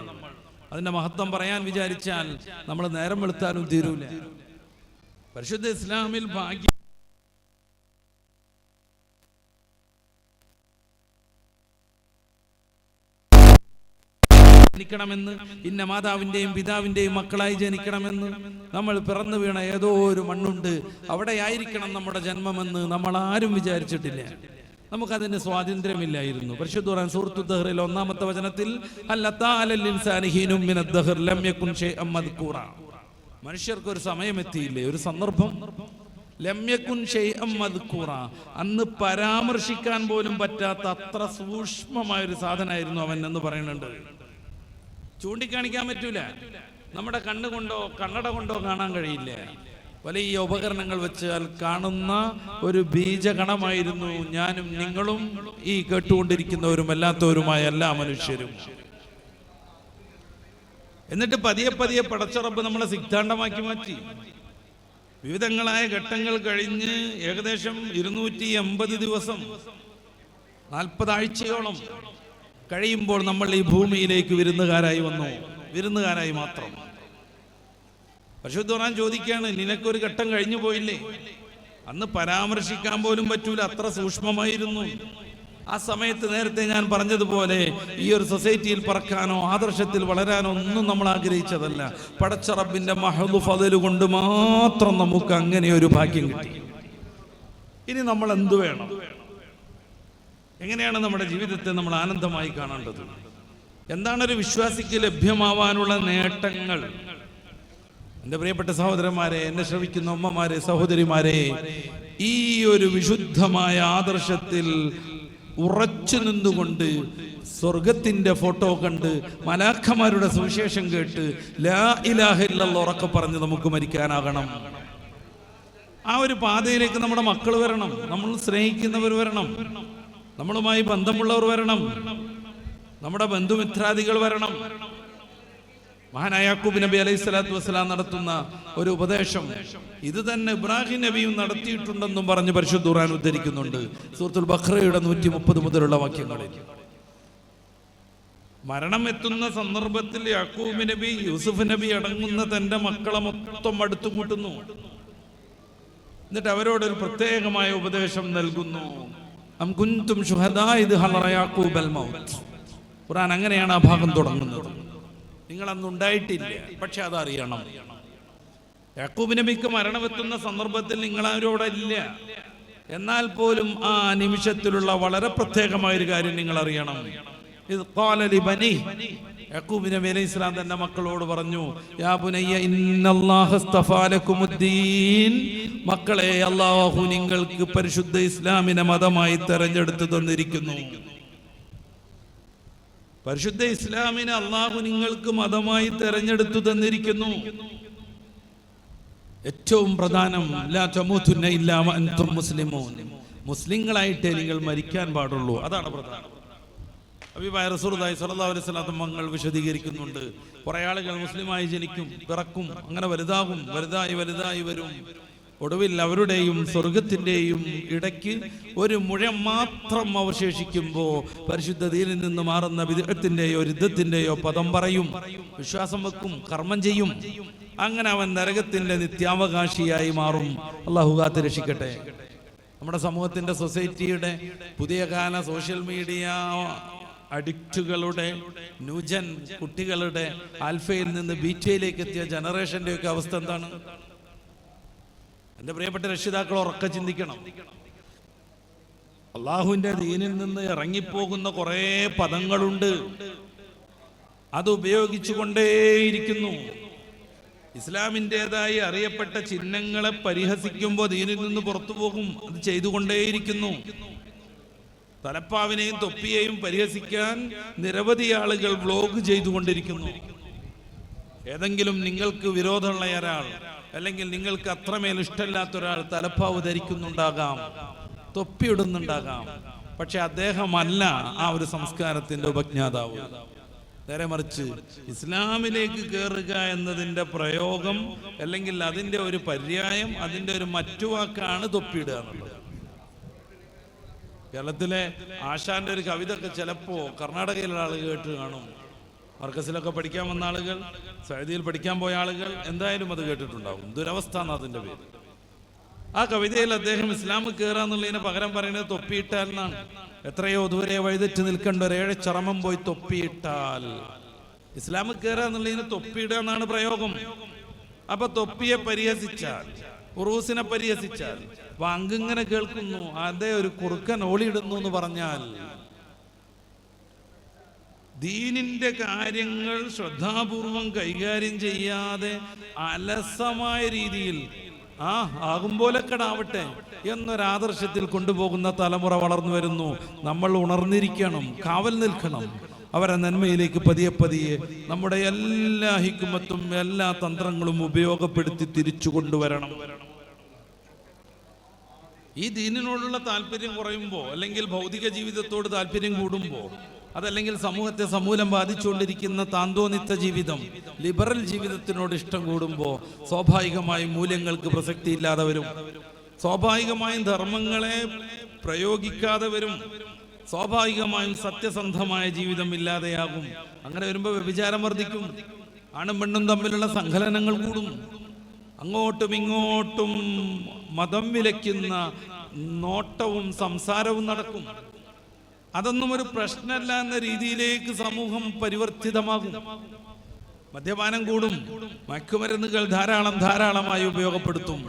അതിന്റെ മഹത്വം പറയാൻ വിചാരിച്ചാൽ നമ്മൾ നേരം വെളുത്താനും തീരൂല. പരിശുദ്ധ ഇസ്ലാമിൽ ഭാഗ്യം ജനിക്കണമെന്ന്, ഇന്ന മാതാവിന്റെയും പിതാവിന്റെയും മക്കളായി ജനിക്കണമെന്ന്, നമ്മൾ പിറന്നു വീണ ഏതോ ഒരു മണ്ണുണ്ട്, അവിടെ ആയിരിക്കണം നമ്മുടെ ജന്മമെന്ന് നമ്മൾ ആരും വിചാരിച്ചിട്ടില്ല. നമുക്കതിന് സ്വാതന്ത്ര്യമില്ലായിരുന്നു. പരിശുദ്ധ ഖുർആൻ സൂറത്തു ദഹ്റിൽ 1-ാമത്തെ വചനത്തിൽ മനുഷ്യർക്ക് ഒരു സമയമെത്തിയില്ലേ, ഒരു സന്ദർഭം, അന്ന് പരാമർശിക്കാൻ പോലും പറ്റാത്ത അത്ര സൂക്ഷ്മമായൊരു സാധനമായിരുന്നു അവൻ എന്ന് പറയുന്നുണ്ട്. ചൂണ്ടിക്കാണിക്കാൻ പറ്റൂല, നമ്മുടെ കണ്ണുകൊണ്ടോ കണ്ണട കൊണ്ടോ കാണാൻ കഴിയില്ല. വലിയ ഉപകരണങ്ങൾ വെച്ചാൽ കാണുന്ന ഒരു ബീജഗണമായിരുന്നു ഞാനും നിങ്ങളും, ഈ കേട്ടുകൊണ്ടിരിക്കുന്നവരും അല്ലാത്തവരുമായ എല്ലാ മനുഷ്യരും. എന്നിട്ട് പതിയെ പതിയെ പടച്ച റബ്ബ് നമ്മളെ സിദ്ധാന്തമാക്കി മാറ്റി. വിവിധങ്ങളായ ഘട്ടങ്ങൾ കഴിഞ്ഞ് ഏകദേശം 280 ദിവസം 40 ആഴ്ചയോളം കഴിയുമ്പോൾ നമ്മൾ ഈ ഭൂമിയിലേക്ക് വിരുന്നുകാരായി വന്നു. വിരുന്നുകാരായി മാത്രം. പരിശുദ്ധ ഖുർആൻ ചോദിക്കുകയാണ്, നിനക്കൊരു ഘട്ടം കഴിഞ്ഞു പോയില്ലേ? അന്ന് പരാമർശിക്കാൻ പോലും പറ്റൂല, അത്ര സൂക്ഷ്മമായിരുന്നു. ആ സമയത്ത് നേരത്തെ ഞാൻ പറഞ്ഞതുപോലെ ഈ ഒരു സൊസൈറ്റിയിൽ പറക്കാനോ ആദർശത്തിൽ വളരാനോ ഒന്നും നമ്മൾ ആഗ്രഹിച്ചതല്ല. പടച്ച റബ്ബിന്റെ മഹദു ഫദല് കൊണ്ട് മാത്രം നമുക്ക് അങ്ങനെ ഒരു ഭാഗ്യം കിട്ടി. ഇനി നമ്മൾ എന്തു വേണം? എങ്ങനെയാണ് നമ്മുടെ ജീവിതത്തെ നമ്മൾ ആനന്ദമായി കാണേണ്ടത്? എന്താണ് ഒരു വിശ്വാസിക്ക് ലഭ്യമാവാനുള്ള നേട്ടങ്ങൾ? എൻ്റെ പ്രിയപ്പെട്ട സഹോദരന്മാരെ, എന്നെ ശ്രവിക്കുന്ന ഉമ്മമാരെ, സഹോദരിമാരെ, ഈ ഒരു വിശുദ്ധമായ ആദർശത്തിൽ ഉറച്ചു നിന്നുകൊണ്ട് സ്വർഗത്തിന്റെ ഫോട്ടോ കണ്ട് മലാഖമാരുടെ സുവിശേഷം കേട്ട് ലാ ഇലാഹ ഇല്ലല്ലാഹ് ഉറക്കെ പറഞ്ഞ് നമുക്ക് മരിക്കാനാകണം. ആ ഒരു പാതയിലേക്ക് നമ്മുടെ മക്കൾ വരണം, നമ്മൾ സ്നേഹിക്കുന്നവർ വരണം, നമ്മളുമായി ബന്ധമുള്ളവർ വരണം, നമ്മുടെ ബന്ധുമിത്രാദികൾ വരണം. മഹാനായ യാക്കൂബ് നബി അലൈഹി സ്വലാത്തു വസ്സലാം നടത്തുന്ന ഒരു ഉപദേശം ഇത് തന്നെ ഇബ്രാഹിം നബിയും നടത്തിയിട്ടുണ്ടെന്നും പറഞ്ഞ് പരിശുദ്ധ ഖുർആൻ ഉദ്ധരിക്കുന്നുണ്ട്. സൂറത്തുൽ ബഖറയുടെ 130 മുതലുള്ള വാക്യങ്ങളിൽ മരണം എത്തുന്ന സന്ദർഭത്തിൽ യാക്കൂബ് നബി, യൂസുഫ് നബി അടങ്ങുന്ന തന്റെ മക്കളെ മൊത്തം അടുത്തു കൂട്ടുന്നു. എന്നിട്ട് അവരോടൊരു പ്രത്യേകമായ ഉപദേശം നൽകുന്നു. അം കുൻതും ശുഹദാ ഇദ് ഹളറ യാക്കൂബൽ മൗത്ത്. ഖുർആൻ അങ്ങനെയാണ് ആ ഭാഗം തുടങ്ങുന്നത്. നിങ്ങൾ അന്ന് ഉണ്ടായിട്ടില്ല, പക്ഷെ അതറിയണം. യാക്കൂബ് നബിക്ക് മരണമെത്തുന്ന സന്ദർഭത്തിൽ നിങ്ങളവരോടെ ഇല്ല, എന്നാൽ പോലും ആ നിമിഷത്തിലുള്ള വളരെ പ്രത്യേകമായൊരു കാര്യം നിങ്ങൾ അറിയണം. ഇത് ഖാല ലിബനി, യാക്കൂബ് നബി അലൈഹി സ്വലാം തന്റെ മക്കളോട് പറഞ്ഞു, യാ ബുനയ്യ ഇന്നല്ലാഹ ഇസ്തഫാ ലക്കുമുദ്ദീൻ, മക്കളെ, അല്ലാഹു നിങ്ങൾക്ക് പരിശുദ്ധ ഇസ്ലാമിനെ മതമായി തെരഞ്ഞെടുത്തു തന്നിരിക്കുന്നു. പരിശുദ്ധ ഇസ്ലാമിനെ അള്ളാഹു നിങ്ങൾക്ക് മതമായി തെരഞ്ഞെടുത്തു തന്നിരിക്കുന്നു. ഏറ്റവും പ്രധാനം ലാ തമൂതുന്ന ഇല്ലാ വഅൻതും മുസ്ലിമൂൻ, മുസ്ലിങ്ങളായിട്ടേ നിങ്ങൾ മരിക്കാൻ പാടുള്ളൂ. അതാണ് പ്രധാനം. ഹബീബായ റസൂലുള്ളാഹി സ്വല്ലല്ലാഹു അലൈഹി വസല്ലം തങ്ങൾ വിശദീകരിക്കുന്നുണ്ട്. കുറെ ആളുകൾ മുസ്ലിമായി ജനിക്കും, പിറക്കും, അങ്ങനെ വലുതാകും, വലുതായി വരും. ഒടുവിൽ അവരുടെയും സ്വർഗത്തിന്റെയും ഇടയ്ക്ക് ഒരു മുഴം മാത്രം അവശേഷിക്കുമ്പോൾ പരിശുദ്ധ ദീനിൽ നിന്ന് മാറുന്ന ബിദ്അത്തിന്റെയോ രിദ്ദത്തിന്റെയോ പദം പറയും, വിശ്വാസം വെക്കും, കർമ്മം ചെയ്യും. അങ്ങനെ അവൻ നരകത്തിന്റെ നിത്യാവകാശിയായി മാറും. അല്ലാഹു കാത്ത് രക്ഷിക്കട്ടെ. നമ്മുടെ സമൂഹത്തിന്റെ, സൊസൈറ്റിയുടെ പുതിയ കാല സോഷ്യൽ മീഡിയ അഡിക്റ്റുകളുടെ ന്യൂജൻ കുട്ടികളുടെ ആൽഫയിൽ നിന്ന് ബീറ്റയിലേക്ക് എത്തിയ ജനറേഷന്റെ ഒക്കെ അവസ്ഥ എന്താണ്? എൻ്റെ പ്രിയപ്പെട്ട രക്ഷിതാക്കൾ ഉറക്കെ ചിന്തിക്കണം. അള്ളാഹുവിന്റെ ദീനിൽ നിന്ന് ഇറങ്ങിപ്പോകുന്ന കുറെ പദങ്ങളുണ്ട്, അത് ഉപയോഗിച്ചുകൊണ്ടേയിരിക്കുന്നു. ഇസ്ലാമിൻ്റെതായി അറിയപ്പെട്ട ചിഹ്നങ്ങളെ പരിഹസിക്കുമ്പോൾ ദീനിൽ നിന്ന് പുറത്തു പോകും, അത് ചെയ്തുകൊണ്ടേയിരിക്കുന്നു. തലപ്പാവിനെയും തൊപ്പിയെയും പരിഹസിക്കാൻ നിരവധി ആളുകൾ വ്ലോഗ് ചെയ്തുകൊണ്ടിരിക്കുന്നു. ഏതെങ്കിലും നിങ്ങൾക്ക് വിരോധമുള്ള ഒരാൾ, അല്ലെങ്കിൽ നിങ്ങൾക്ക് അത്രമേൽ ഇഷ്ടമില്ലാത്ത ഒരാൾ തലപ്പാവ് ധരിക്കുന്നുണ്ടാകാം, തൊപ്പിയിടുന്നുണ്ടാകാം. പക്ഷെ അദ്ദേഹമല്ല ആ ഒരു സംസ്കാരത്തിന്റെ ഉപജ്ഞാതാവ്. നേരെ മറിച്ച് ഇസ്ലാമിലേക്ക് കയറുക എന്നതിൻ്റെ പ്രയോഗം, അല്ലെങ്കിൽ അതിൻ്റെ ഒരു പര്യായം, അതിൻ്റെ ഒരു മറ്റുവാക്കാണ് തൊപ്പിയിടുക എന്നുള്ളത്. കേരളത്തിലെ ആശാന്റെ ഒരു കവിത ഒക്കെ ചിലപ്പോ കർണാടകയിലുള്ള ആളുകൾ കേട്ട് കാണും. മർക്കസിലൊക്കെ പഠിക്കാൻ വന്ന ആളുകൾ, സൗദിയിൽ പഠിക്കാൻ പോയ ആളുകൾ എന്തായാലും അത് കേട്ടിട്ടുണ്ടാവും. ദുരവസ്ഥ എന്ന അതിന്റെ പേര്. ആ കവിതയിൽ അദ്ദേഹം ഇസ്ലാം കയറാന്നുള്ളതിന് പകരം പറയുന്നത് തൊപ്പിയിട്ടാൽ എന്നാണ്. എത്രയോ ദൂരെ വഴുതെറ്റ് നിൽക്കേണ്ട ഒരേഴ് ചർമ്മം പോയി തൊപ്പിയിട്ടാൽ. ഇസ്ലാം കയറാന്നുള്ളതിന് തൊപ്പിയിടുക എന്നാണ് പ്രയോഗം. അപ്പൊ തൊപ്പിയെ പരിഹസിച്ചാൽ, ഉറൂസിനെ പരിഹസിച്ചാൽ, അങ്ങിങ്ങനെ കേൾക്കുന്നു, അതേ ഒരു കുറുക്കൻ ഓളിയിടുന്നു എന്ന് പറഞ്ഞാൽ, ദീനിന്റെ കാര്യങ്ങൾ ശ്രദ്ധാപൂർവം കൈകാര്യം ചെയ്യാതെ അലസമായ രീതിയിൽ ആകുമ്പോലൊക്കെടാവട്ടെ എന്നൊരാദർശത്തിൽ കൊണ്ടുപോകുന്ന തലമുറ വളർന്നു വരുന്നു. നമ്മൾ ഉണർന്നിരിക്കണം, കാവൽ നിൽക്കണം. അവരെ നന്മയിലേക്ക് പതിയെ പതിയെ നമ്മുടെ എല്ലാ ഹിക്മത്തും എല്ലാ തന്ത്രങ്ങളും ഉപയോഗപ്പെടുത്തി തിരിച്ചു കൊണ്ടുവരണം. ഈ ദീനിനോടുള്ള താല്പര്യം കുറയുമ്പോൾ, അല്ലെങ്കിൽ ഭൗതിക ജീവിതത്തോട് താല്പര്യം കൂടുമ്പോൾ, അതല്ലെങ്കിൽ സമൂഹത്തെ സമൂലം ബാധിച്ചുകൊണ്ടിരിക്കുന്ന താന്തോന്നിത്ത ജീവിതം, ലിബറൽ ജീവിതത്തിനോട് ഇഷ്ടം കൂടുമ്പോൾ സ്വാഭാവികമായും മൂല്യങ്ങൾക്ക് പ്രസക്തി ഇല്ലാതെ വരും. സ്വാഭാവികമായും ധർമ്മങ്ങളെ പ്രയോഗിക്കാതെ വരും. സ്വാഭാവികമായും സത്യസന്ധമായ ജീവിതം ഇല്ലാതെയാകും. അങ്ങനെ വരുമ്പോൾ വ്യഭിചാരം വർദ്ധിക്കും. ആണും പെണ്ണും തമ്മിലുള്ള സങ്കലനങ്ങൾ കൂടും. അങ്ങോട്ടും ഇങ്ങോട്ടും മതം വിലയ്ക്കുന്ന നോട്ടവും സംസാരവും നടക്കും. അതൊന്നും ഒരു പ്രശ്നമല്ല എന്ന രീതിയിലേക്ക് സമൂഹം പരിവർത്തിതമാകും. മദ്യപാനം കൂടും. മയക്കുമരുന്നുകൾ ധാരാളമായി ഉപയോഗപ്പെടുത്തും.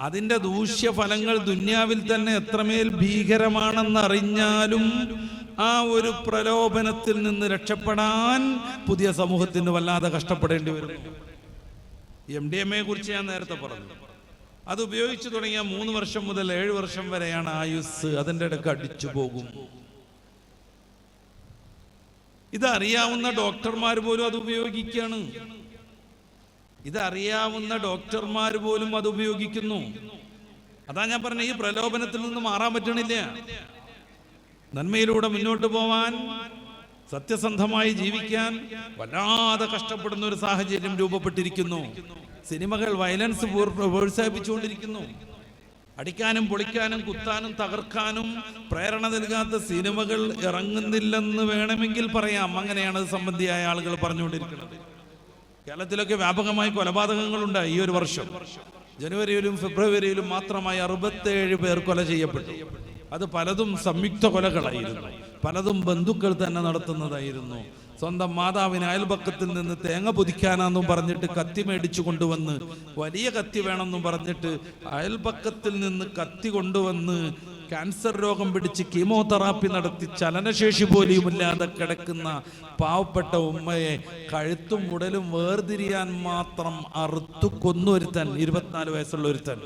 അതിന്റെ ദൂഷ്യഫലങ്ങൾ ദുന്യാവിൽ തന്നെ എത്രമേൽ ഭീകരമാണെന്നറിഞ്ഞാലും ആ ഒരു പ്രലോഭനത്തിൽ നിന്ന് രക്ഷപ്പെടാൻ പുതിയ സമൂഹത്തിന് വല്ലാതെ കഷ്ടപ്പെടേണ്ടി വരും. MDMA കുറിച്ച് ഞാൻ നേരത്തെ പറഞ്ഞു. അത് ഉപയോഗിച്ചു തുടങ്ങിയ 3 വർഷം മുതൽ 7 വർഷം വരെയാണ് ആയുസ്. അതിൻ്റെ ഇടയ്ക്ക് അടിച്ചു പോകും. ഇതറിയാവുന്ന ഡോക്ടർമാർ പോലും അത് ഉപയോഗിക്കുകയാണ്. ഇതറിയാവുന്ന ഡോക്ടർമാർ പോലും അത് ഉപയോഗിക്കുന്നു. അതാ ഞാൻ പറഞ്ഞ, ഈ പ്രലോഭനത്തിൽ നിന്ന് മാറാൻ പറ്റണില്ല. നന്മയിലൂടെ മുന്നോട്ട് പോവാൻ, സത്യസന്ധമായി ജീവിക്കാൻ വല്ലാതെ കഷ്ടപ്പെടുന്ന ഒരു സാഹചര്യം രൂപപ്പെട്ടിരിക്കുന്നു. സിനിമകൾ വയലൻസ് പ്രോത്സാഹിപ്പിച്ചുകൊണ്ടിരിക്കുന്നു. അടിക്കാനും പൊളിക്കാനും കുത്താനും തകർക്കാനും പ്രേരണ നൽകാത്ത സിനിമകൾ ഇറങ്ങുന്നില്ലെന്ന് വേണമെങ്കിൽ പറയാം. അങ്ങനെയാണ് സംബന്ധിയായ ആളുകൾ പറഞ്ഞുകൊണ്ടിരിക്കുന്നത്. കേരളത്തിലൊക്കെ വ്യാപകമായി കൊലപാതകങ്ങളുണ്ടായി. ഈ ഒരു വർഷം ജനുവരിയിലും ഫെബ്രുവരിയിലും മാത്രമായി 67 പേർ കൊല ചെയ്യപ്പെട്ടു. അത് പലതും സംയുക്ത കൊലകളായിരുന്നു, പലതും ബന്ധുക്കൾ തന്നെ നടത്തുന്നതായിരുന്നു. സ്വന്തം മാതാവിന് അയൽപക്കത്തിൽ നിന്ന് തേങ്ങ പൊതിക്കാനാന്നും പറഞ്ഞിട്ട് കത്തി മേടിച്ചു കൊണ്ടുവന്ന്, വലിയ കത്തി വേണമെന്നും പറഞ്ഞിട്ട് അയൽപക്കത്തിൽ നിന്ന് കത്തി കൊണ്ടുവന്ന് ക്യാൻസർ രോഗം പിടിച്ച് കീമോതെറാപ്പി നടത്തി ചലനശേഷി പോലുമില്ലാതെ കിടക്കുന്ന പാവപ്പെട്ട ഉമ്മയെ കഴുത്തും ഉടലും വേർതിരിയാൻ മാത്രം അറുത്തു കൊന്നൊരുത്തൻ, 24 വയസ്സുള്ള ഒരുത്തൻ.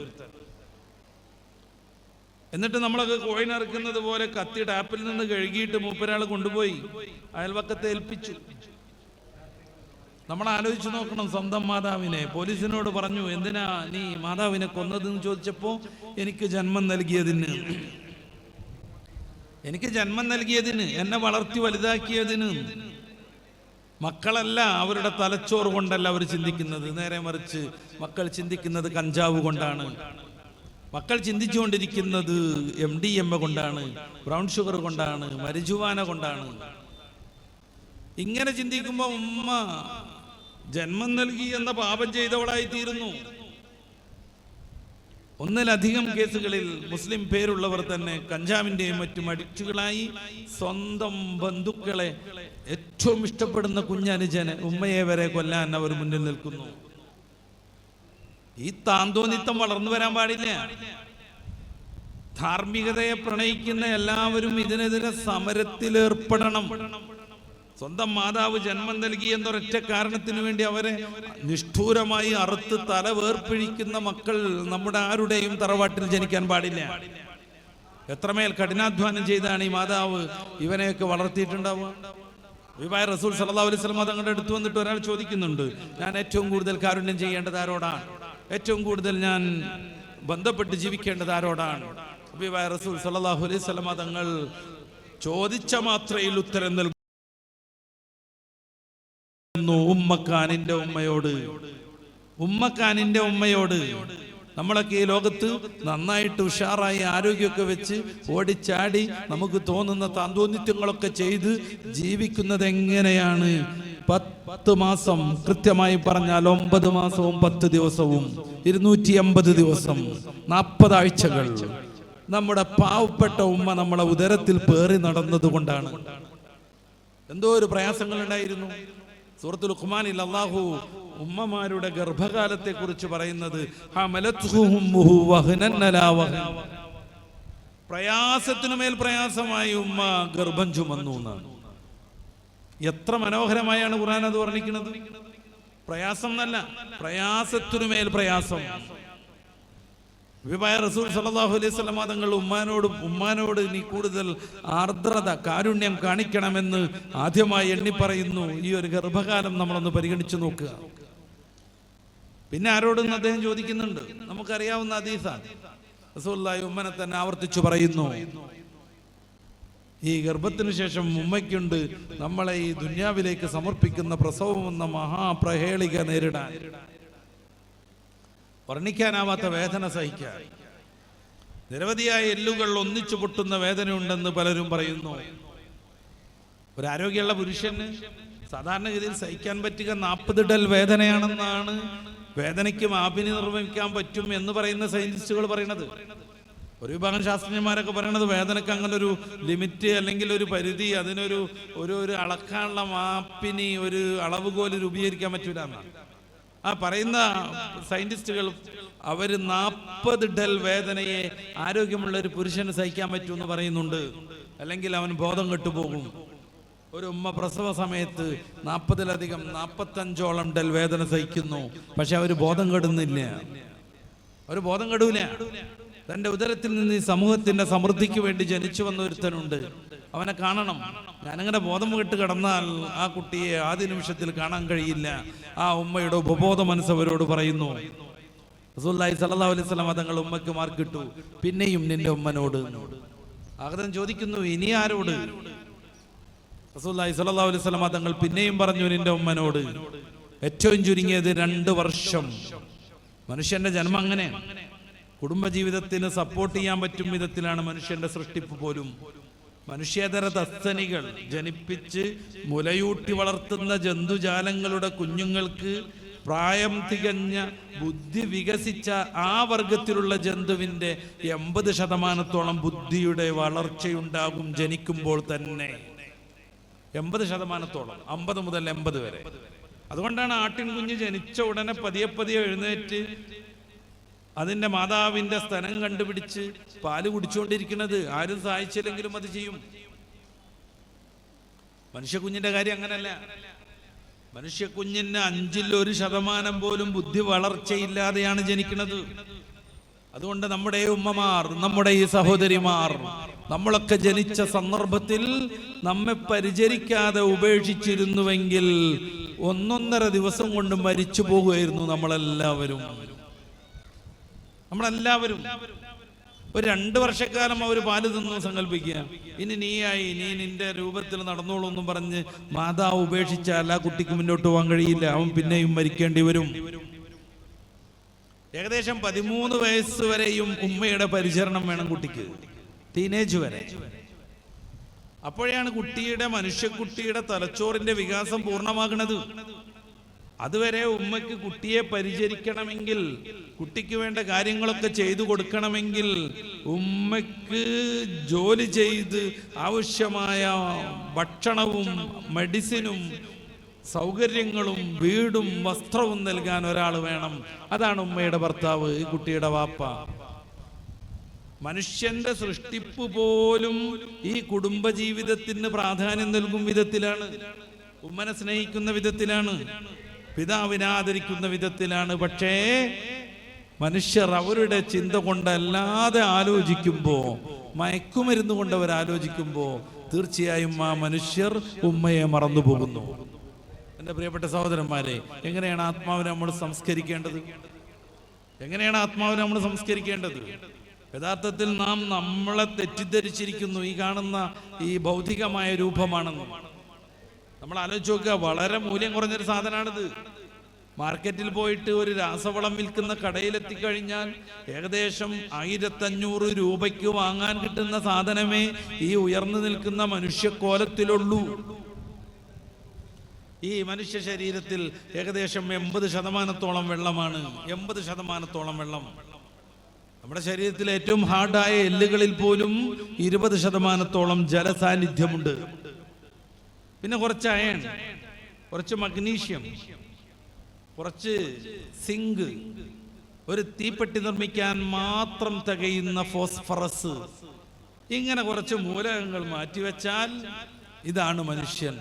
എന്നിട്ട് നമ്മളൊക്കെ കോയിനറുക്കുന്നത് പോലെ കത്തി ടാപ്പിൽ നിന്ന് കഴുകിയിട്ട് മൂപ്പരാൾ കൊണ്ടുപോയി അയൽവക്കത്തെ ഏൽപ്പിച്ചു. നമ്മൾ ആലോചിച്ച് നോക്കണം. സ്വന്തം മാതാവിനെ പോലീസിനോട് പറഞ്ഞു, എന്തിനാ നീ മാതാവിനെ കൊന്നതെന്ന് ചോദിച്ചപ്പോ, എനിക്ക് ജന്മം നൽകിയതിന്, എന്നെ വളർത്തി വലുതാക്കിയതിന്. മക്കളല്ല അവരുടെ തലച്ചോറ് കൊണ്ടല്ല അവർ ചിന്തിക്കുന്നത്. നേരെ മറിച്ച് മക്കൾ ചിന്തിക്കുന്നത് കഞ്ചാവ് കൊണ്ടാണ്. മക്കൾ ചിന്തിച്ചുകൊണ്ടിരിക്കുന്നത് MDMA കൊണ്ടാണ്, ബ്രൗൺ ഷുഗർ കൊണ്ടാണ്, മരിജുവാന കൊണ്ടാണ്. ഇങ്ങനെ ചിന്തിക്കുമ്പോൾ ഉമ്മ ജന്മം നൽകി എന്ന പാപം ചെയ്തവളായി തീരുന്നു. ഒന്നിലധികം കേസുകളിൽ മുസ്ലിം പേരുള്ളവർ തന്നെ കഞ്ചാവിന്റെയും മറ്റും അഡിക്റ്റുകളായി സ്വന്തം ബന്ധുക്കളെ, ഏറ്റവും ഇഷ്ടപ്പെടുന്ന കുഞ്ഞനുജന്, ഉമ്മയെ വരെ കൊല്ലാൻ അവർ മുന്നിൽ നിൽക്കുന്നു. ഈ താന്തോന്നിത്തം വളർന്നു വരാൻ പാടില്ല. ധാർമ്മികതയെ പ്രണയിക്കുന്ന എല്ലാവരും ഇതിനെതിരെ സമരത്തിലേർപ്പെടണം. സ്വന്തം മാതാവ് ജന്മം നൽകി എന്നൊരൊറ്റ കാരണത്തിനു വേണ്ടി അവരെ നിഷ്ഠൂരമായി അറുത്ത് തല വേർപ്പിഴിക്കുന്ന മക്കൾ നമ്മുടെ ആരുടെയും തറവാട്ടിൽ ജനിക്കാൻ പാടില്ല. എത്രമേൽ കഠിനാധ്വാനം ചെയ്താണ് ഈ മാതാവ് ഇവനെയൊക്കെ വളർത്തിയിട്ടുണ്ടാവുക. ഹബീബായ റസൂൽ സല്ലല്ലാഹു അലൈഹി വസല്ലം തങ്ങളുടെ അടുത്ത് വന്നിട്ട് ഒരാൾ ചോദിക്കുന്നുണ്ട്, ഞാൻ ഏറ്റവും കൂടുതൽ കാരുണ്യം ചെയ്യേണ്ടത് ആരോടാണ്? ഏറ്റവും കൂടുതൽ ഞാൻ ബന്ധപ്പെട്ട് ജീവിക്കേണ്ടത് ആരോടാണ്? ഹബീബായ റസൂൽ സല്ലല്ലാഹു അലൈഹി വസല്ലം തങ്ങൾ ചോദിച്ച മാത്രയിൽ ഉത്തരം നൽകുന്നു, ഉമ്മക്കാനിന്റെ ഉമ്മയോട്. ഉമ്മക്കാനിന്റെ ഉമ്മയോട്. നമ്മളൊക്കെ ഈ ലോകത്ത് നന്നായിട്ട് ഉഷാറായി ആരോഗ്യമൊക്കെ വെച്ച് ഓടിച്ചാടി നമുക്ക് തോന്നുന്ന താന്തോന്നിത്യങ്ങളൊക്കെ ചെയ്ത് ജീവിക്കുന്നത് എങ്ങനെയാണ്? 10 മാസം, കൃത്യമായി പറഞ്ഞാൽ 9 മാസവും 10 ദിവസവും 280 ദിവസം 40 ആഴ്ചകൾ നമ്മുടെ പാവപ്പെട്ട ഉമ്മ നമ്മളെ ഉദരത്തിൽ പേറി നടന്നത് കൊണ്ടാണ്. എന്തോ ഒരു പ്രയാസങ്ങൾ ഉണ്ടായിരുന്നു. സൂറത്തുൽ ലുഖ്മാനിൽ അല്ലാഹു ഉമ്മമാരുടെ ഗർഭകാലത്തെ കുറിച്ച് പറയുന്നത് പ്രയാസത്തിനുമേൽ പ്രയാസമായി ഉമ്മ ഗർഭം ചുമന്നു എന്നാണ്. എത്ര മനോഹരമായാണ് ഖുർആൻ അത് വർണ്ണിക്കുന്നത്. പ്രയാസം എന്നല്ല, പ്രയാസത്തിനുമേൽ പ്രയാസം. ഹബീബായ റസൂൽ സല്ലല്ലാഹു അലൈഹി വസല്ലം തങ്ങൾ ഉമ്മാനോട് നീ കൂടുതൽ ആർദ്രത, കാരുണ്യം കാണിക്കണമെന്ന് ആദ്യമായി എണ്ണി പറയുന്നു. ഈ ഒരു ഗർഭകാലം നമ്മളൊന്ന് പരിഗണിച്ചു നോക്കുക. പിന്നെ ആരോടൊന്നും അദ്ദേഹം ചോദിക്കുന്നുണ്ട്, നമുക്കറിയാവുന്ന ഹദീസാണ്. റസൂലുള്ളാഹി ഉമ്മനെ തന്നെ ആവർത്തിച്ചു പറയുന്നു, ഈ ഗർഭത്തിനു ശേഷം ഉമ്മയ്ക്കുണ്ട് നമ്മളെ ഈ ദുന്യാവിലേക്ക് സമർപ്പിക്കുന്ന പ്രസവം എന്ന മഹാപ്രഹേളിക നേരിടാൻ, വർണ്ണിക്കാനാവാത്ത വേദന സഹിക്കാൻ. നിരവധിയായ എല്ലുകൾ ഒന്നിച്ചു പൊട്ടുന്ന വേദനയുണ്ടെന്ന് പലരും പറയുന്നു. ഒരു ആരോഗ്യമുള്ള പുരുഷന് സാധാരണഗതിയിൽ സഹിക്കാൻ പറ്റുക 40 ഡൽ വേദനയാണെന്നാണ്. വേദനയ്ക്ക് മാപിനി നിർവഹിക്കാൻ പറ്റും എന്ന് പറയുന്ന സയന്റിസ്റ്റുകൾ പറയുന്നത്. ഒരു വിഭാഗം ശാസ്ത്രജ്ഞന്മാരൊക്കെ പറയുന്നത് വേദനയ്ക്ക് അങ്ങനെ ഒരു ലിമിറ്റ് അല്ലെങ്കിൽ ഒരു പരിധി, അതിനൊരു ഒരു അളക്കാനുള്ള മാപ്പിനി, ഒരു അളവുകോല് രൂപീകരിക്കാൻ പറ്റൂല എന്നാണ്. ആ പറയുന്ന സയന്റിസ്റ്റുകൾ അവർ 40 ഡൽ വേദനയെ ആരോഗ്യമുള്ള ഒരു പുരുഷന് സഹിക്കാൻ പറ്റുമെന്ന് പറയുന്നുണ്ട്. അല്ലെങ്കിൽ അവൻ ബോധം കെട്ടുപോകും. ഒരു ഉമ്മ പ്രസവ സമയത്ത് 40-ലധികം 45ഓളം ഡൽ വേദന സഹിക്കുന്നു. പക്ഷെ അവർ ബോധം കെടുന്നില്ല. അവർ ബോധം കെടൂല. തന്റെ ഉദരത്തിൽ നിന്ന് ഈ സമൂഹത്തിന്റെ സമൃദ്ധിക്ക് വേണ്ടി ജനിച്ചു വന്ന ഒരുത്തനുണ്ട്, അവനെ കാണണം. ഞാനങ്ങനെ ബോധം കെട്ട് കിടന്നാൽ ആ കുട്ടിയെ ആദ്യ നിമിഷത്തിൽ കാണാൻ കഴിയില്ല. ആ ഉമ്മയുടെ ഉപബോധ മനസ്സ് അവരോട് പറയുന്നു. റസൂലുള്ളാഹി സ്വല്ലല്ലാഹു അലൈഹി വസല്ലം തങ്ങൾ ഉമ്മക്ക് മാർക്കിട്ടു, പിന്നെയും നിന്റെ ഉമ്മനോട്. ആഗതൻ ചോദിക്കുന്നു, ഇനി ആരോട്? റസൂലുള്ളാഹി സ്വല്ലല്ലാഹു അലൈഹി വസല്ലം തങ്ങൾ പിന്നെയും പറഞ്ഞു, നിന്റെ ഉമ്മനോട്. ഏറ്റവും ചുരുങ്ങിയത് 2 വർഷം. മനുഷ്യന്റെ ജന്മം അങ്ങനെയാണ്. കുടുംബജീവിതത്തിന് സപ്പോർട്ട് ചെയ്യാൻ പറ്റും വിധത്തിലാണ് മനുഷ്യന്റെ സൃഷ്ടിപ്പ് പോലും. മനുഷ്യേതര തസ്തനികൾ ജനിപ്പിച്ച് മുലയൂട്ടി വളർത്തുന്ന ജന്തുജാലങ്ങളുടെ കുഞ്ഞുങ്ങൾക്ക് പ്രായം തികഞ്ഞ ബുദ്ധി വികസിച്ച ആ വർഗത്തിലുള്ള ജന്തുവിന്റെ 80% ബുദ്ധിയുടെ വളർച്ചയുണ്ടാകും ജനിക്കുമ്പോൾ തന്നെ. 80%, 50 മുതൽ 80 വരെ. അതുകൊണ്ടാണ് ആട്ടിൻകുഞ്ഞ് ജനിച്ച ഉടനെ പതിയെ പതിയെ എഴുന്നേറ്റ് അതിന്റെ മാതാവിന്റെ സ്തനം കണ്ടുപിടിച്ച് പാല് കുടിച്ചുകൊണ്ടിരിക്കുന്നത്. ആരും സഹായിച്ചില്ലെങ്കിലും അത് ചെയ്യും. മനുഷ്യക്കുഞ്ഞിന്റെ കാര്യം അങ്ങനല്ല. മനുഷ്യക്കുഞ്ഞിന് 1% പോലും ബുദ്ധി വളർച്ചയില്ലാതെയാണ് ജനിക്കുന്നത്. അതുകൊണ്ട് നമ്മുടെ ഉമ്മമാർ, നമ്മുടെ ഈ സഹോദരിമാർ, നമ്മളൊക്കെ ജനിച്ച സന്ദർഭത്തിൽ നമ്മെ പരിചരിക്കാതെ ഉപേക്ഷിച്ചിരുന്നുവെങ്കിൽ 1.5 ദിവസം കൊണ്ട് മരിച്ചു പോകുമായിരുന്നു നമ്മളെല്ലാവരും. ഒരു 2 വർഷക്കാലം അവർ പാല് തിന്നു സങ്കല്പിക്കുക. ഇനി നീയായി, നീ നിന്റെ രൂപത്തിൽ നടന്നോളൂ എന്നും പറഞ്ഞ് മാതാവ് ഉപേക്ഷിച്ചാൽ ആ കുട്ടിക്ക് മുന്നോട്ട് പോകാൻ കഴിയില്ല. അവൻ പിന്നെയും മരിക്കേണ്ടി വരും. ഏകദേശം 13 വയസ്സ് വരെയും ഉമ്മയുടെ പരിചരണം വേണം കുട്ടിക്ക്, ടീനേജ് വരെ. അപ്പോഴാണ് മനുഷ്യക്കുട്ടിയുടെ തലച്ചോറിന്റെ വികാസം പൂർണ്ണമാകുന്നത്. അതുവരെ ഉമ്മയ്ക്ക് കുട്ടിയെ പരിചരിക്കണമെങ്കിൽ, കുട്ടിക്ക് വേണ്ട കാര്യങ്ങളൊക്കെ ചെയ്തു കൊടുക്കണമെങ്കിൽ ഉമ്മയ്ക്ക് ജോലി ചെയ്ത് ആവശ്യമായ ഭക്ഷണവും മെഡിസിനും സൗകര്യങ്ങളും വീടും വസ്ത്രവും നൽകാൻ ഒരാൾ വേണം. അതാണ് ഉമ്മയുടെ ഭർത്താവ്, ഈ കുട്ടിയുടെ വാപ്പ. മനുഷ്യന്റെ സൃഷ്ടിപ്പ് പോലും ഈ കുടുംബജീവിതത്തിന് പ്രാധാന്യം നൽകും വിധത്തിലാണ്, ഉമ്മനെ സ്നേഹിക്കുന്ന വിധത്തിലാണ്, പിതാവിനെ ആദരിക്കുന്ന വിധത്തിലാണ്. പക്ഷേ മനുഷ്യർ അവരുടെ ചിന്ത കൊണ്ടല്ലാതെ ആലോചിക്കുമ്പോ, മയക്കുമരുന്ന് കൊണ്ട് അവർ ആലോചിക്കുമ്പോ തീർച്ചയായും ആ മനുഷ്യർ ഉമ്മയെ മറന്നു പോകുന്നു. എൻ്റെ പ്രിയപ്പെട്ട സഹോദരന്മാരെ, എങ്ങനെയാണ് ആത്മാവിനെ നമ്മൾ സംസ്കരിക്കേണ്ടത്? എങ്ങനെയാണ് ആത്മാവിനെ നമ്മൾ സംസ്കരിക്കേണ്ടത്? യഥാർത്ഥത്തിൽ നാം നമ്മളെ തെറ്റിദ്ധരിച്ചിരിക്കുന്നു ഈ കാണുന്ന ഈ ഭൗതികമായ രൂപമാണെന്ന്. നമ്മൾ ആലോചിച്ച് നോക്കുക, വളരെ മൂല്യം കുറഞ്ഞൊരു സാധനമാണിത്. മാർക്കറ്റിൽ പോയിട്ട് ഒരു രാസവളം വിൽക്കുന്ന കടയിലെത്തിക്കഴിഞ്ഞാൽ ഏകദേശം 1500 രൂപയ്ക്ക് വാങ്ങാൻ കിട്ടുന്ന സാധനമേ ഈ ഉയർന്നു നിൽക്കുന്ന മനുഷ്യക്കോലത്തിലുള്ളൂ. ഈ മനുഷ്യ ശരീരത്തിൽ ഏകദേശം 80% വെള്ളമാണ്. 80% വെള്ളം. നമ്മുടെ ശരീരത്തിൽ ഏറ്റവും ഹാർഡായ എല്ലുകളിൽ പോലും 20% ജലസാന്നിധ്യമുണ്ട്. പിന്നെ കുറച്ച് അയൺ, കുറച്ച് മഗ്നീഷ്യം, കുറച്ച് സിങ്ക്, ഒരു തീപ്പെട്ടി നിർമ്മിക്കാൻ മാത്രം തികയുന്ന ഫോസ്ഫറസ്, ഇങ്ങനെ കുറച്ച് മൂലകങ്ങൾ മാറ്റിവെച്ചാൽ ഇതാണ് മനുഷ്യൻ.